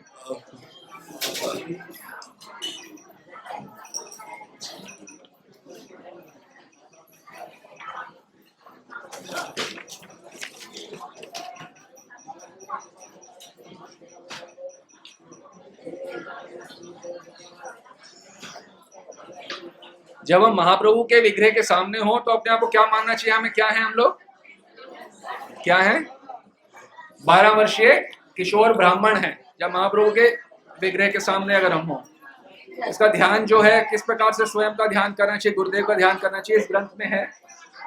जब हम महाप्रभु के विग्रह के सामने हो तो अपने आप को क्या मानना चाहिए हमें? क्या है हम लोग? क्या है? 12 वर्षीय किशोर ब्राह्मण हैं। जब महाप्रभु के विग्रह के सामने अगर हम हो, इसका ध्यान जो है किस प्रकार से स्वयं का ध्यान करना चाहिए, गुरुदेव का ध्यान करना चाहिए, इस ग्रंथ में है,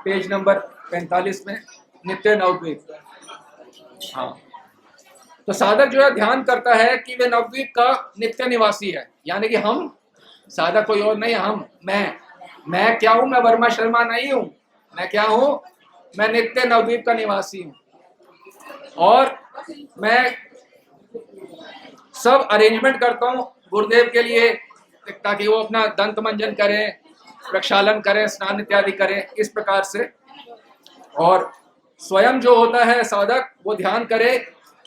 पेज नंबर 45 में, नित्य नवद्वीप। हाँ, तो साधक जो है ध्यान करता है कि वे नवद्वीप का नित्य निवासी है, यानी कि हम, साधक कोई और नहीं, हम, मैं क्या हूं? मैं वर्मा शर्मा नहीं हूं। मैं क्या हूं? मैं नित्य नवद्वीप का निवासी हूं। और मैं सब अरेंजमेंट करता हूं गुरुदेव के लिए, ताकि वो अपना दंत मंजन करें, प्रक्षालन करें, स्नान इत्यादि करें, इस प्रकार से। और स्वयं जो होता है साधक, वो ध्यान करे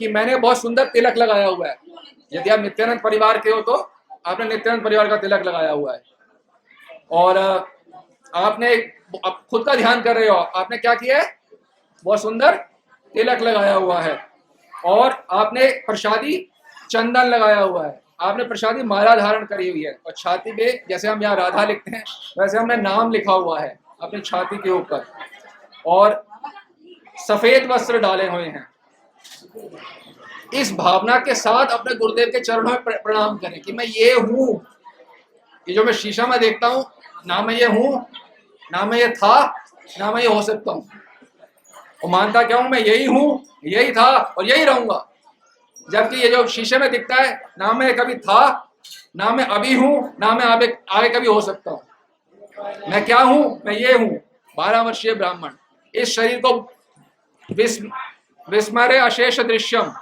कि मैंने बहुत सुंदर तिलक लगाया हुआ है। यदि आप नित्यानंद परिवार के हो तो आपने नित्यानंद परिवार का तिलक लगाया हुआ है, और आपने खुद का ध्यान कर रहे हो, आपने क्या किया है? बहुत सुंदर तिलक लगाया हुआ है, और आपने प्रसादी चंदन लगाया हुआ है, आपने प्रसादी माला धारण करी हुई है, और छाती पे, जैसे हम यहाँ राधा लिखते हैं, वैसे हमने नाम लिखा हुआ है अपनी छाती के ऊपर, और सफेद वस्त्र डाले हुए हैं। इस भावना के साथ अपने गुरुदेव के चरणों में प्रणाम करें कि मैं ये हूं, ये जो मैं शीशा में देखता हूं, ना मैं ये हूं, ना मैं ये था, ना मैं ये हो सकता हूं। वो मानता क्या हूं? मैं यही हूं, यही था और यही रहूंगा। जबकि ये जो शीशे में दिखता है, ना मैं कभी था, ना मैं अभी हूं, ना मैं आगे कभी हो सकता हूं। मैं क्या हूं? मैं ये हूं, 12 वर्षीय ब्राह्मण। इस शरीर को विस्मरे अशेष दृश्यम,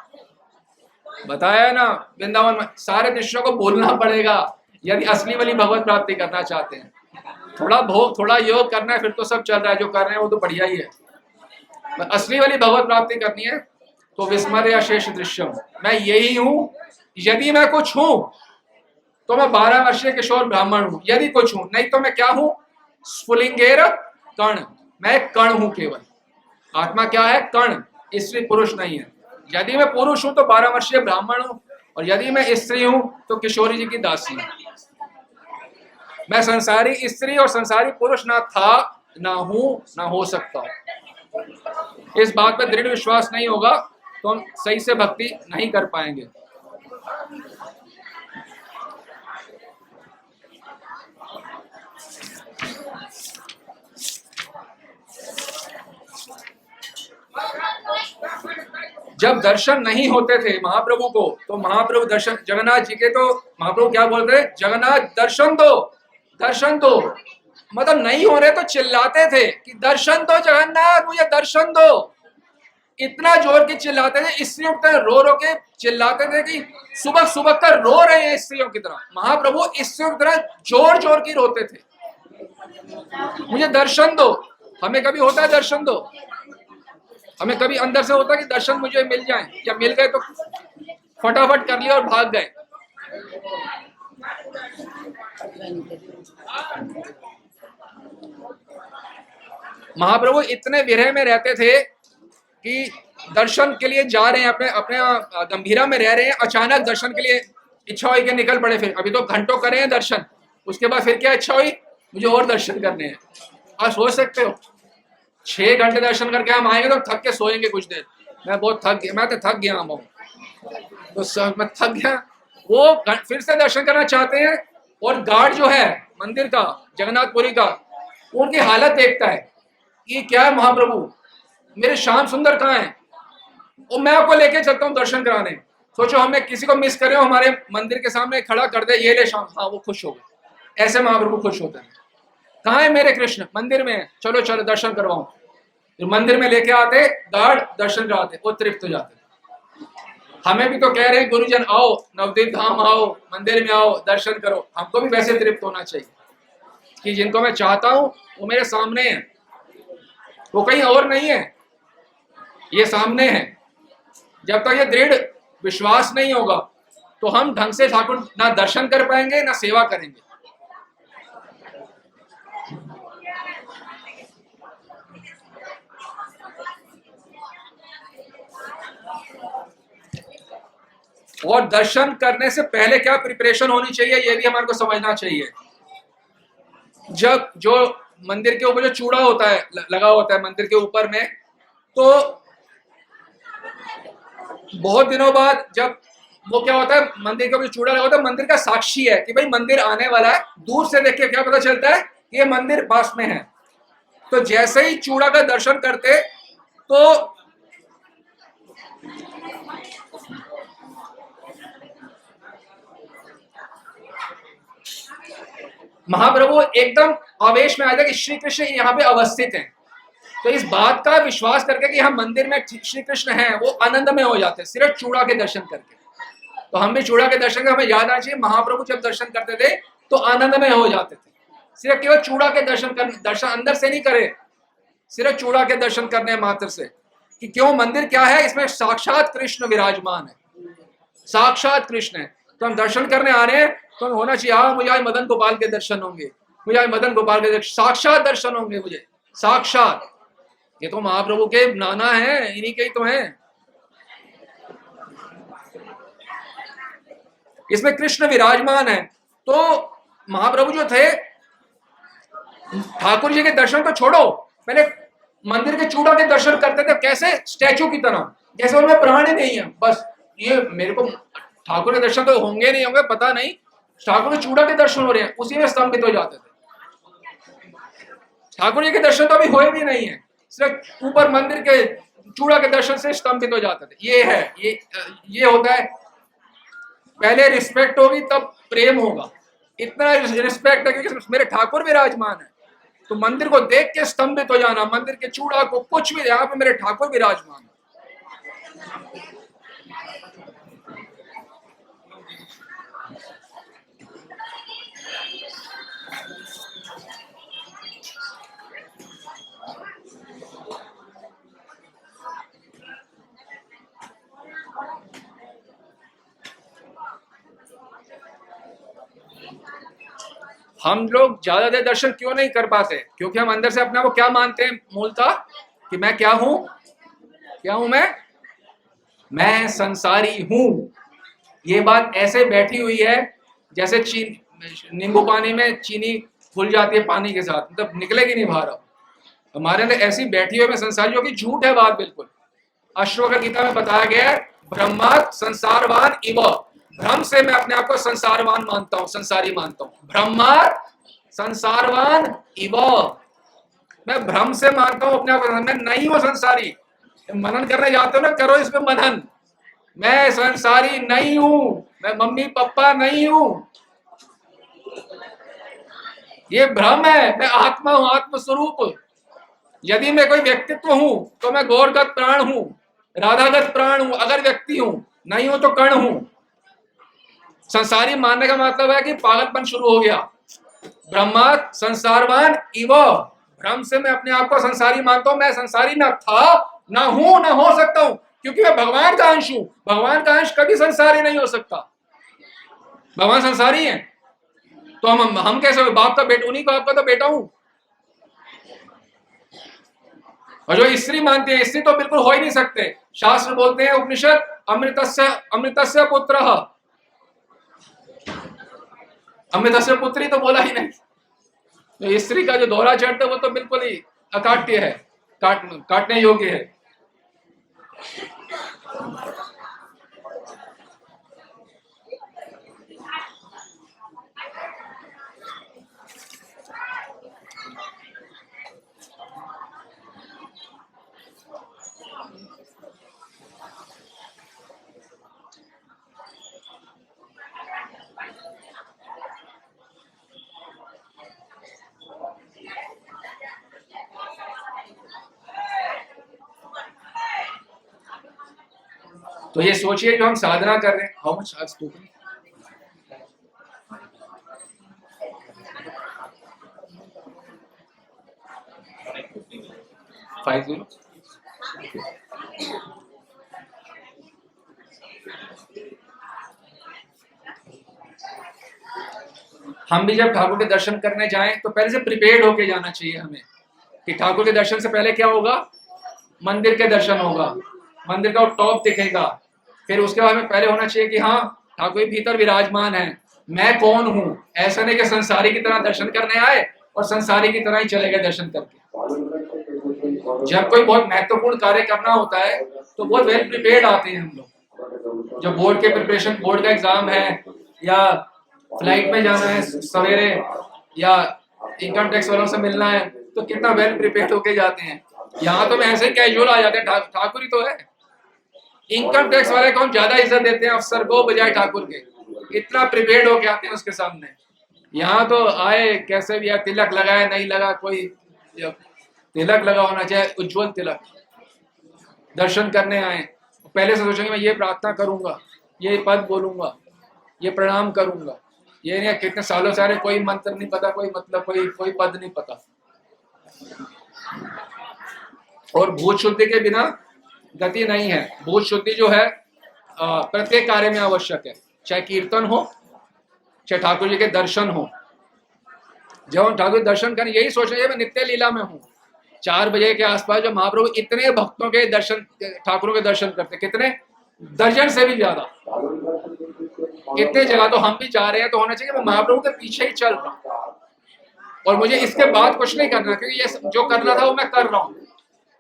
बताया ना वृंदावन में, सारे दृश्यों को बोलना पड़ेगा यदि असली वाली भगवत प्राप्ति करना चाहते हैं। थोड़ा भोग, थोड़ा योग करना है, फिर तो सब चल रहा है, जो कर रहे हैं वो तो बढ़िया ही है। पर असली वाली भगवत प्राप्ति करनी है तो विस्मरे अशेष दृश्यम, मैं यही हूं। यदि मैं कुछ हूं तो मैं 12 वर्षीय किशोर ब्राह्मण हूं, यदि कुछ हूं, नहीं तो मैं क्या हूं? स्फुलिंगेर कण, मैं एक कण हूं केवल। आत्मा क्या है? कण, स्त्री पुरुष नहीं है। यदि मैं पुरुष हूं तो 12 वर्षीय ब्राह्मण हूं, और यदि मैं स्त्री हूं तो किशोरी जी की दासी हूं। मैं संसारी स्त्री और संसारी पुरुष ना था, ना हूं, ना हो सकता। इस बात पर दृढ़ विश्वास नहीं होगा तो हम सही से भक्ति नहीं कर पाएंगे। जब दर्शन नहीं होते थे महाप्रभु को, तो महाप्रभु दर्शन, जगन्नाथ जी के, तो महाप्रभु क्या बोलते हैं? जगन्नाथ दर्शन दो, दर्शन दो। मतलब नहीं हो रहे तो चिल्लाते थे कि दर्शन दो जगन्नाथ, मुझे दर्शन दो। इतना जोर की चिल्लाते थे, स्त्रियों की तरह रो रो के चिल्लाते थे कि सुबह सुबह कर रो रहे हैं स्त्रियों की तरह। महाप्रभु स्त्रियों की तरह जोर जोर की रोते थे, मुझे दर्शन दो। हमें कभी होता है दर्शन दो? हमें कभी अंदर से होता है कि दर्शन मुझे मिल जाए, या मिल गए तो फटाफट कर लिया और भाग गए। महाप्रभु इतने विरह में रहते थे कि दर्शन के लिए जा रहे हैं, अपने अपने गंभीरा में रह रहे हैं, अचानक दर्शन के लिए इच्छा हुई कि निकल पड़े। फिर अभी तो घंटों करे हैं दर्शन, उसके बाद फिर क्या इच्छा हुई, मुझे और दर्शन करने हैं। आप सोच सकते हो 6 घंटे दर्शन करके हम आएंगे तो थक के सोएंगे कुछ देर। मैं बहुत थक गया, मैं तो थक गया हूँ, तो मैं थक गया। वो फिर से दर्शन करना चाहते हैं और गार्ड जो है मंदिर का, जगन्नाथपुरी का, उनकी हालत देखता है कि क्या है महाप्रभु, मेरे श्याम सुंदर कहाँ हैं, और मैं आपको लेके चलता हूँ दर्शन कराने। सोचो हमें किसी को मिस करे, हमारे मंदिर के सामने खड़ा कर दे, ये ले श्याम, हाँ वो खुश हो गए। ऐसे महाप्रभु खुश होते हैं। कहाँ है मेरे कृष्ण, मंदिर में, चलो चलो दर्शन करवाऊं। तो मंदिर में लेके आते, गार्ड दर्शन कराते, वो तृप्त हो जाते। हमें भी तो कह रहे हैं गुरुजन आओ, नवदीप धाम आओ, मंदिर में आओ, दर्शन करो। हमको भी वैसे तृप्त होना चाहिए कि जिनको मैं चाहता हूं वो मेरे सामने है, वो कहीं और नहीं है, ये सामने है। जब तक ये दृढ़ विश्वास नहीं होगा तो हम ढंग से ठाकुर ना दर्शन कर पाएंगे ना सेवा करेंगे। और दर्शन करने से पहले क्या प्रिपरेशन होनी चाहिए, ये भी हमारे को समझना चाहिए। जब जो मंदिर के ऊपर जो चूड़ा होता है, लगा होता है मंदिर के ऊपर में, तो बहुत दिनों बाद जब वो क्या होता है, मंदिर के ऊपर चूड़ा लगा होता है, मंदिर का साक्षी है कि भाई मंदिर आने वाला है। दूर से देख के क्या पता चलता है कि ये मंदिर पास में है। तो जैसे ही चूड़ा का दर्शन करते तो महाप्रभु एकदम आवेश में आया था कि श्री कृष्ण यहाँ पे अवस्थित हैं। तो इस बात का विश्वास करके कि हम मंदिर में श्री कृष्ण हैं, वो आनंद में हो जाते हैं सिर्फ चूड़ा के दर्शन करके। तो हम भी चूड़ा के दर्शन करके, हमें याद आना चाहिए महाप्रभु जब दर्शन करते थे तो आनंद में हो जाते थे। सिर्फ केवल चूड़ा के दर्शन अंदर से नहीं करे, सिर्फ चूड़ा के दर्शन करने मात्र से। कि क्यों, मंदिर क्या है, इसमें साक्षात कृष्ण विराजमान है, साक्षात कृष्ण है। तो हम दर्शन करने आ रहे हैं तो होना चाहिए, हाँ मुझे आज मदन गोपाल के दर्शन होंगे, मुझे आज मदन गोपाल के साक्षात दर्शन होंगे, मुझे साक्षात। ये तो महाप्रभु के नाना है, इन्हीं के ही तो हैं। इसमें कृष्ण विराजमान है। तो महाप्रभु जो थे, ठाकुर जी के दर्शन तो छोड़ो, पहले मंदिर के चूड़ा के दर्शन करते थे, कैसे, स्टैचू की तरह, जैसे उनमें प्राण ही नहीं है। बस ये मेरे को ठाकुर के दर्शन तो होंगे नहीं होंगे पता नहीं, ठाकुर के चूड़ा के दर्शन हो रहे हैं, उसी में स्तंभित हो जाते थे। ठाकुर जी के दर्शन तो अभी हुए भी नहीं है, सिर्फ ऊपर मंदिर के चूड़ा के दर्शन से स्तंभित हो जाते थे। ये है, ये होता है। पहले रिस्पेक्ट होगी तब प्रेम होगा। इतना रिस्पेक्ट है क्योंकि मेरे ठाकुर विराजमान है, तो मंदिर को देख के स्तंभित हो जाना, मंदिर के चूड़ा को कुछ भी, यहाँ पे मेरे ठाकुर विराजमान है। हम लोग ज्यादा देर दर्शन क्यों नहीं कर पाते, क्योंकि हम अंदर से अपने आप को क्या मानते हैं मूलतः, कि मैं क्या हूं, क्या हूं मैं संसारी हूं। ये बात ऐसे बैठी हुई है जैसे नींबू पानी में चीनी घुल जाती है पानी के साथ, मतलब निकलेगी नहीं बाहर। हमारे अंदर ऐसी बैठी हुई मैं संसारी, जो कि झूठ है बात बिल्कुल। अश्वत्थ गीता में बताया गया है, ब्रह्मात् संसारवान इव, भ्रम से मैं अपने आप को संसारवान मानता हूं, संसारी मानता हूं। ब्रह्मात् संसारवान इव, मैं भ्रम से मानता हूं अपने आप को, मैं नहीं हूं संसारी। मनन करने जाते हो ना, करो इसमें मनन, मैं संसारी नहीं हूं, मैं मम्मी पापा नहीं हूं, ये भ्रम है। मैं आत्मा हूं, आत्मस्वरूप। यदि मैं कोई व्यक्तित्व हूं तो मैं गौरगत प्राण हूं, राधागत प्राण हूं, अगर व्यक्ति हूं, नहीं हूं तो कण हूं। संसारी मानने का मतलब है कि पागलपन शुरू हो गया। ब्रह्मात् संसारवान इव, भ्रम से मैं अपने आप को संसारी मानता हूं, मैं संसारी ना था, ना हूं, ना हो सकता हूं। क्योंकि मैं भगवान का अंश हूं। भगवान का अंश कभी संसारी नहीं हो सकता। भगवान संसारी है तो हम कैसे बाप का बेटा, उन्हीं बाप का तो बेटा हूं। और जो स्त्री मानते हैं, स्त्री तो बिल्कुल हो ही नहीं सकते। शास्त्र बोलते हैं, उपनिषद, अमृतस्य पुत्र, अमृतस्य पुत्री तो बोला ही नहीं। तो स्त्री का जो दोहरा चढ़ता है वो तो बिल्कुल ही अकाट्य है, काटने योग्य है। तो ये सोचिए जो हम साधना कर रहे हैं, हाउ मच आज स्पोकन 50। हम भी जब ठाकुर के दर्शन करने जाएं तो पहले से प्रिपेयर्ड होके जाना चाहिए हमें, कि ठाकुर के दर्शन से पहले क्या होगा, मंदिर के दर्शन होगा, मंदिर का टॉप दिखेगा। फिर उसके बाद में पहले होना चाहिए कि हाँ ठाकुर भीतर विराजमान है, मैं कौन हूँ। ऐसा नहीं कि संसारी की तरह दर्शन करने आए और संसारी की तरह ही चले गए दर्शन करके। जब कोई बहुत महत्वपूर्ण कार्य करना होता है तो बहुत वेल प्रिपेयर्ड आते हैं हम लोग। जब बोर्ड के प्रिपरेशन, बोर्ड का एग्जाम है या फ्लाइट में जाना है सवेरे या इनकम टैक्स वालों से मिलना है तो कितना वेल प्रिपेयर्ड होके जाते हैं। यहाँ तो मैं ऐसे ही कैजुअल आ जाते हैं, ठाकुर ही तो है। इनकम टैक्स वाले को हम ज्यादा इज्जत देते हैं अफसर को बजाय ठाकुर के, इतना प्रिपेयर्ड होके आते हैं उसके सामने। यहाँ तो आए कैसे भी, तिलक लगाए नहीं लगा, कोई तिलक लगा होना चाहिए, उज्जवल तिलक। दर्शन करने आए पहले से सोचेंगे मैं ये प्रार्थना करूंगा, ये पद बोलूंगा, ये प्रणाम करूंगा। ये नहीं कितने सालों से कोई मंत्र नहीं पता, कोई मतलब कोई पद नहीं पता। और भूत शुद्धि के बिना गति नहीं है। भूत शुद्धि जो है प्रत्येक कार्य में आवश्यक है, चाहे कीर्तन हो चाहे ठाकुर जी के दर्शन हो। जब हम ठाकुर दर्शन करें यही सोच रहे मैं नित्य लीला में हूँ। 4 बजे के आसपास जब महाप्रभु इतने भक्तों के दर्शन, ठाकुरों के दर्शन करते, कितने दर्जन से भी ज्यादा, इतने जगह, तो हम भी जा रहे हैं तो होना चाहिए मैं महाप्रभु के पीछे ही चल रहा हूँ और मुझे इसके बाद कुछ नहीं करना, क्योंकि ये जो करना था वो मैं कर रहा हूँ,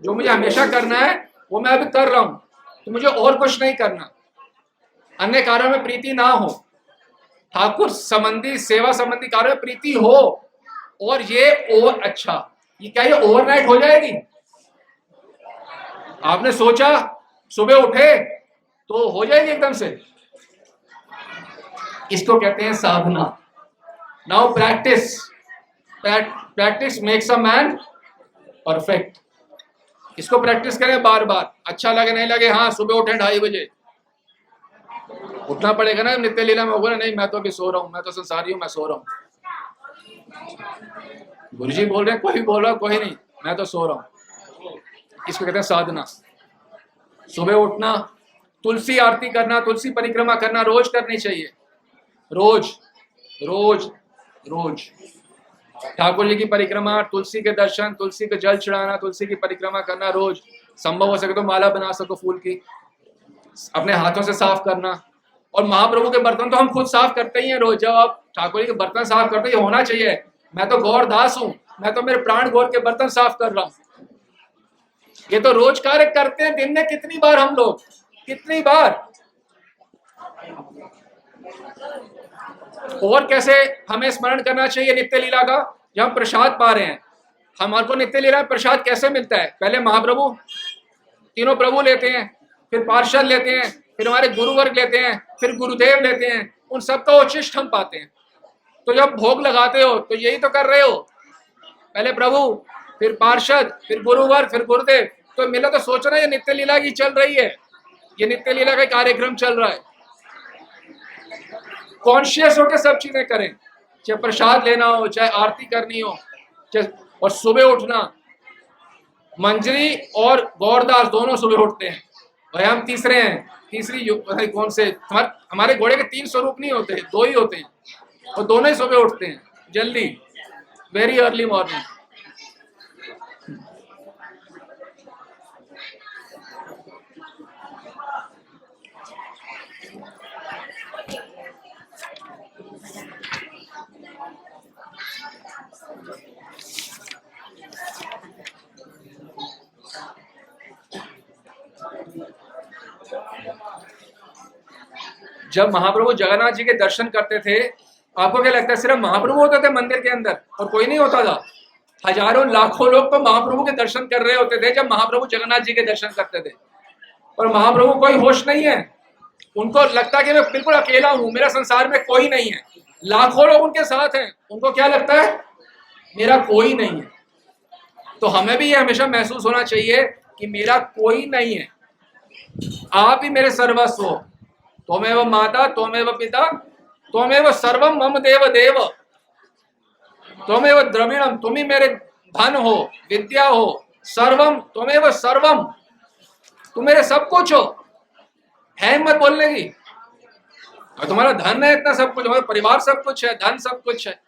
जो मुझे हमेशा करना है वो मैं अभी कर रहा हूँ, तो मुझे और कुछ नहीं करना। अन्य कार्यों में प्रीति ना हो, ठाकुर संबंधी सेवा संबंधी कार्यों में प्रीति हो। और ये और अच्छा, ये क्या ये ओवरनाइट हो जाएगी? आपने सोचा सुबह उठे तो हो जाएगी एकदम से? इसको कहते हैं साधना। Now practice, practice makes a man perfect. इसको प्रैक्टिस करें बार बार, अच्छा लगे नहीं लगे, हाँ सुबह उठे 2:30 बजे उठना पड़ेगा ना, नित्य लीला में होगा ना, नहीं मैं तो अभी सो रहा हूँ, मैं तो संसारी हूँ, मैं सो रहा हूँ। गुरुजी बोल रहे हैं, कोई बोल रहा, कोई नहीं, मैं तो सो रहा हूँ। इसको कहते हैं साधना। सुबह उठना, तुलसी आरती करना, तुलसी परिक्रमा करना रोज करनी चाहिए, रोज रोज रोज। ठाकुर जी की परिक्रमा, तुलसी के दर्शन, तुलसी के जल चढ़ाना, तुलसी की परिक्रमा करना रोज। संभव हो सके तो माला बना सको फूल की, अपने हाथों से साफ करना। और महाप्रभु के बर्तन तो हम खुद साफ करते ही हैं रोज। जब आप ठाकुर जी के बर्तन साफ करते ही होना चाहिए, मैं तो गौर दास हूं, मैं तो मेरे प्राण गौर के बर्तन साफ कर रहा हूं। ये तो रोज कार्य करते हैं, दिन में कितनी बार हम लोग, कितनी बार। और कैसे हमें स्मरण करना चाहिए नित्य लीला का, जब हम प्रसाद पा रहे हैं। हमारे को नित्य लीला प्रसाद कैसे मिलता है? पहले महाप्रभु, तीनों प्रभु लेते हैं, फिर पार्षद लेते हैं, फिर हमारे गुरुवर्ग लेते हैं, फिर गुरुदेव लेते हैं, उन सबका उच्छिष्ट हम पाते हैं। तो जब भोग लगाते हो तो यही तो कर रहे हो, पहले प्रभु, फिर पार्षद, फिर गुरुवर्ग, फिर गुरुदेव। तो मिला तो सोचना ये नित्य लीला की चल रही है, ये नित्य लीला का कार्यक्रम चल रहा है। कॉन्शियस होकर सब चीजें करें, चाहे प्रसाद लेना हो, चाहे आरती करनी हो, चाहे, और सुबह उठना। मंजरी और गौरदास दोनों सुबह उठते हैं, भाई हम तीसरे हैं, कौन से हमारे घोड़े के 3 स्वरूप नहीं होते, 2 ही होते हैं और दोनों ही सुबह उठते हैं जल्दी, वेरी अर्ली मॉर्निंग। जब महाप्रभु जगन्नाथ जी के दर्शन करते थे, आपको क्या लगता है सिर्फ महाप्रभु होते थे मंदिर के अंदर और कोई नहीं होता था? हजारों लाखों लोग तो महाप्रभु के दर्शन कर रहे होते थे जब महाप्रभु जगन्नाथ जी के दर्शन करते थे। और महाप्रभु कोई होश नहीं है, उनको लगता है कि मैं बिल्कुल अकेला हूं, मेरा संसार में कोई नहीं है, लाखों लोग उनके साथ हैं, उनको क्या लगता है मेरा कोई नहीं है। तो हमें भी ये हमेशा महसूस होना चाहिए कि मेरा कोई नहीं है, आप ही मेरे सर्वस्व हो, त्वमेव माता त्वमेव पिता त्वमेव सर्वम मम देव देव, त्वमेव द्रविणम, तुम ही मेरे धन हो, विद्या हो, सर्वम त्वमेव सर्वम, तुम मेरे सब कुछ हो। है हिम्मत बोलने की? और तुम्हारा धन है इतना सब कुछ, तुम्हारा परिवार सब कुछ है, धन सब कुछ है,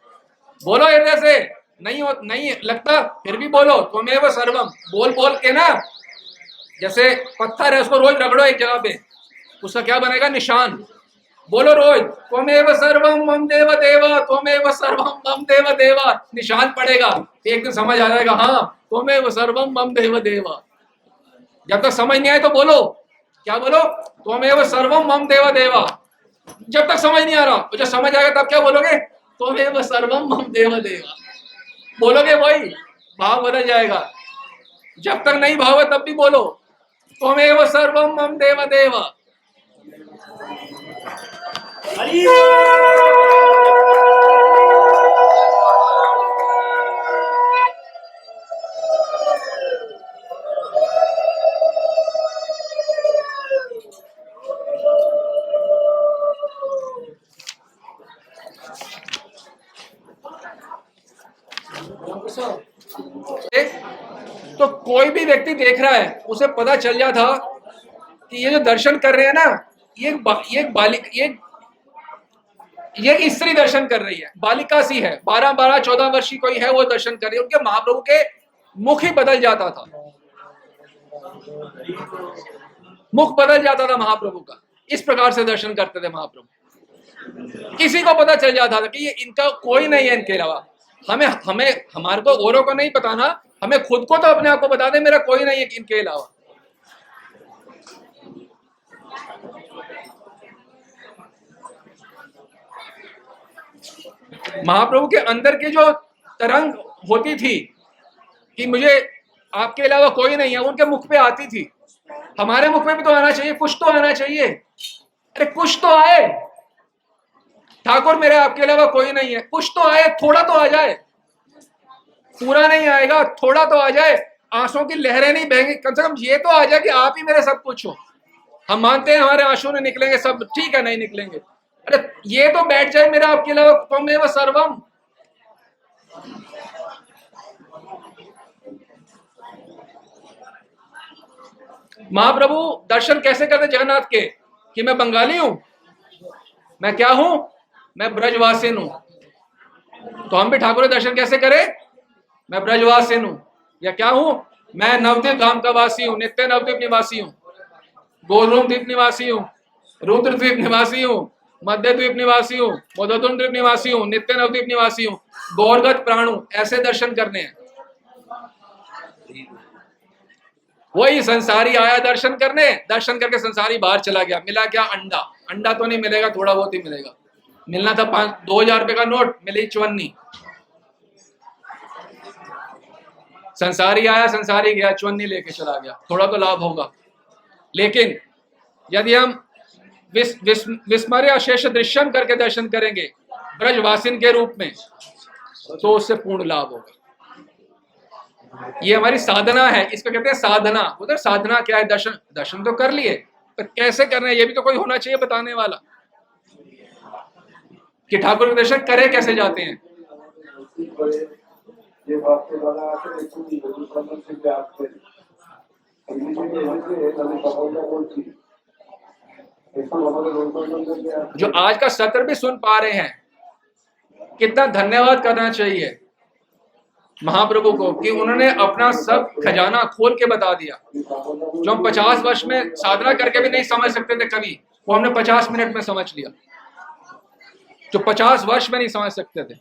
बोलो हृदय से। नहीं लगता फिर भी बोलो त्वमेव सर्वम, बोल बोल के ना, जैसे पत्थर है उसको रोज रगड़ो एक जगह पे, उसका क्या बनेगा निशान, बोलो रोज त्वमेव सर्वम मम देव देव, त्वमेव सर्वम मम देव देव, निशान पड़ेगा, एक दिन समझ आ जाएगा हाँ त्वमेव सर्वम मम देव देव। जब तक समझ नहीं आए तो बोलो, क्या बोलो? त्वमेव सर्वम मम देव देव। जब तक समझ नहीं आ रहा, तो जब समझ आएगा तब क्या बोलोगे? त्वमेव सर्वम मम देव देव बोलोगे, वही भाव बदल जाएगा। जब तक नहीं भाव है तब भी बोलो त्वमेव सर्वम मम देव देव। तो कोई भी व्यक्ति देख रहा है, उसे पता चल जाता कि ये जो दर्शन कर रहे हैं ना, ये स्त्री दर्शन कर रही है, बालिका सी है, 12-14 वर्ष की कोई है, वो दर्शन कर रही है। उनके महाप्रभु के मुख ही बदल जाता था, मुख बदल जाता था महाप्रभु का, इस प्रकार से दर्शन करते थे महाप्रभु। किसी को पता चल जाता था कि ये इनका कोई नहीं है इनके अलावा। हमारे को औरों को नहीं पता ना, हमें खुद को तो अपने आप को बता दे मेरा कोई नहीं है इनके अलावा। महाप्रभु के अंदर की जो तरंग होती थी कि मुझे आपके अलावा कोई नहीं है, उनके मुख पे आती थी। हमारे मुख में भी तो आना चाहिए, कुछ तो आना चाहिए। अरे कुछ तो आए, ठाकुर मेरे आपके अलावा कोई नहीं है, कुछ तो आए, थोड़ा तो आ जाए। पूरा नहीं आएगा, थोड़ा तो आ जाए, आंसुओं की लहरें नहीं बहेंगी, कम से कम ये तो आ जाए कि आप ही मेरे सब कुछ हो। हम मानते हैं हमारे आंसू नहीं निकलेंगे, सब ठीक है, नहीं निकलेंगे, अरे ये तो बैठ जाए मेरा आपके अलावा त्वमेव सर्वम। महाप्रभु दर्शन कैसे करते जगन्नाथ के? कि मैं बंगाली हूं, मैं क्या हूं, मैं ब्रजवासिन हूं। तो हम भी ठाकुर दर्शन कैसे करें? मैं ब्रजवासिन हूं, या क्या हूं, मैं नवद्वीप धाम का वासी हूं, नित्य नवद्वीप निवासी हूं, गोलरूम द्वीप निवासी हूं, रुद्र द्वीप निवासी हूं, मध्य द्वीप निवासी हूं, मधुतुन द्वीप निवासी हूं, नित्य नवद्वीप निवासी हूं, गौरगत प्राणु। ऐसे दर्शन करने हैं। वही संसारी आया दर्शन करने, दर्शन करके संसारी बाहर चला गया। मिला क्या? अंडा। अंडा तो नहीं मिलेगा, थोड़ा बहुत ही मिलेगा। मिलना था 2,000 रुपए का नोट, मिली चवन्नी। संसारी आया, संसारी गया, चवन्नी लेके चला गया, थोड़ा तो लाभ होगा। लेकिन यदि हम विस्मर्य अशेष दृश्यम करके दर्शन करेंगे ब्रजवासिन के रूप में, तो उससे पूर्ण लाभ होगा। ये हमारी साधना है, इसको कहते हैं साधना। उधर साधना क्या है? दर्शन। दर्शन तो कर लिए, तो कैसे करना है ये भी तो कोई होना चाहिए बताने वाला, कि ठाकुर के दर्शन करे कैसे जाते हैं। जो आज का सत्र भी सुन पा रहे हैं, कितना धन्यवाद करना चाहिए महाप्रभु को कि उन्होंने अपना सब खजाना खोल के बता दिया। जो हम 50 वर्ष में साधना करके भी नहीं समझ सकते थे कभी, वो हमने 50 मिनट में समझ लिया। जो 50 वर्ष में नहीं समझ सकते थे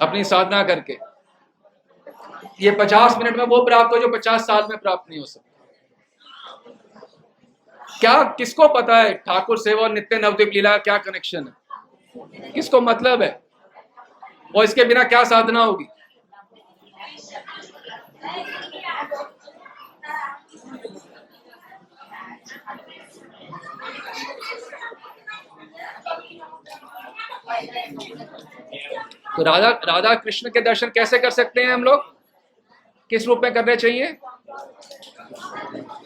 अपनी साधना करके, ये 50 मिनट में वो प्राप्त हो जो 50 साल में प्राप्त नहीं हो सकता। क्या किसको पता है ठाकुर सेवा और नित्य नवद्वीप लीला का क्या कनेक्शन है, किसको मतलब है, और इसके बिना क्या साधना होगी। तो राधा कृष्ण के दर्शन कैसे कर सकते हैं हम लोग, किस रूप में करने चाहिए?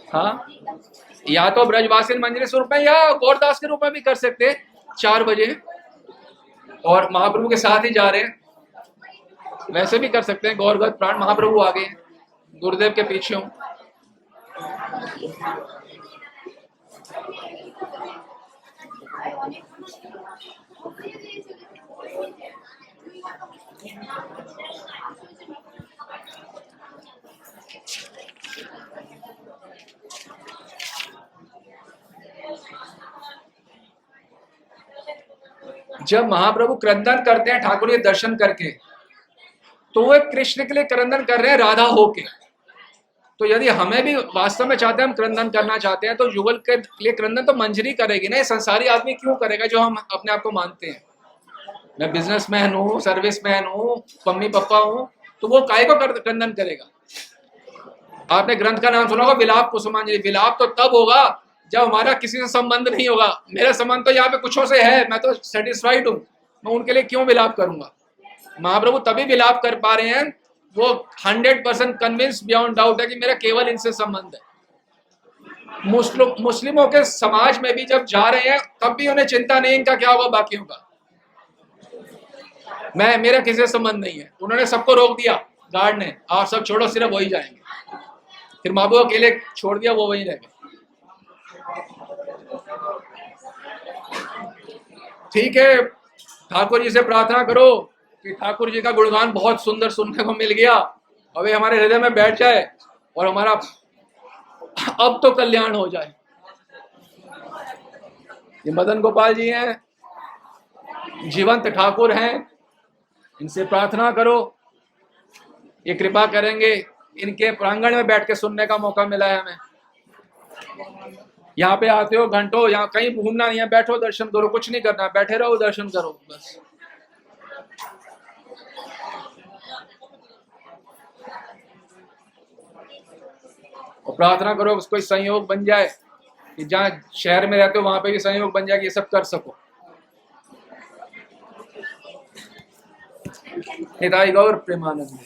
हाँ, या तो ब्रजवासी मंजरी स्वरूप में या गौरदास के रूप में भी कर सकते हैं 4 बजे, और महाप्रभु के साथ ही जा रहे हैं, वैसे भी कर सकते हैं। गौरगत प्राण महाप्रभु आ गए, गुरुदेव के पीछे हूं। जब महाप्रभु क्रंदन करते हैं ठाकुर के दर्शन करके, तो वो कृष्ण के लिए क्रंदन कर रहे हैं राधा होके। तो यदि हमें भी वास्तव में चाहते हैं, हम क्रंदन करना चाहते हैं, तो युगल के लिए क्रंदन तो मंजरी करेगी ना, ये संसारी आदमी क्यों करेगा जो हम अपने आप को मानते हैं। मैं बिजनेसमैन हूँ, सर्विसमैन हूँ, मम्मी पापा हूँ, तो वो काय को क्रंदन करेगा। आपने ग्रंथ का नाम सुना होगा विलाप कुसुमांजलि। विलाप तो तब होगा जब हमारा किसी से संबंध नहीं होगा। मेरा संबंध तो यहाँ पे कुछों से है, मैं तो सेटिस्फाइड हूँ, मैं उनके लिए क्यों विलाप करूंगा। महाप्रभु तभी विलाप कर पा रहे हैं, वो 100% कन्विंस बियॉन्ड डाउट है कि मेरा केवल इनसे संबंध है। मुस्लिमों के समाज में भी जब जा रहे हैं, तब भी उन्हें चिंता नहीं इनका क्या होगा बाकियों का। मेरा किसी से संबंध नहीं है, उन्होंने सबको रोक दिया गार्ड ने, आप सब छोड़ो, सिर्फ वही जाएंगे। फिर महाप्रभु अकेले छोड़ दिया, वो वहीं रह गए। ठीक है, ठाकुर जी से प्रार्थना करो कि ठाकुर जी का गुणगान बहुत सुंदर सुनने को मिल गया, अबे हमारे हृदय में बैठ जाए और हमारा अब तो कल्याण हो जाए। ये मदन गोपाल जी हैं, जीवंत ठाकुर हैं, इनसे प्रार्थना करो, ये कृपा करेंगे। इनके प्रांगण में बैठ के सुनने का मौका मिला है हमें। यहाँ पे आते हो घंटों, यहाँ कहीं घूमना नहीं है, बैठो दर्शन करो, कुछ नहीं करना, बैठे रहो दर्शन करो बस। और प्रार्थना करो कोई संयोग बन जाए कि जहाँ शहर में रहते हो वहां पे भी संयोग बन जाए कि ये सब कर सको। निताई गौर प्रेमानंद।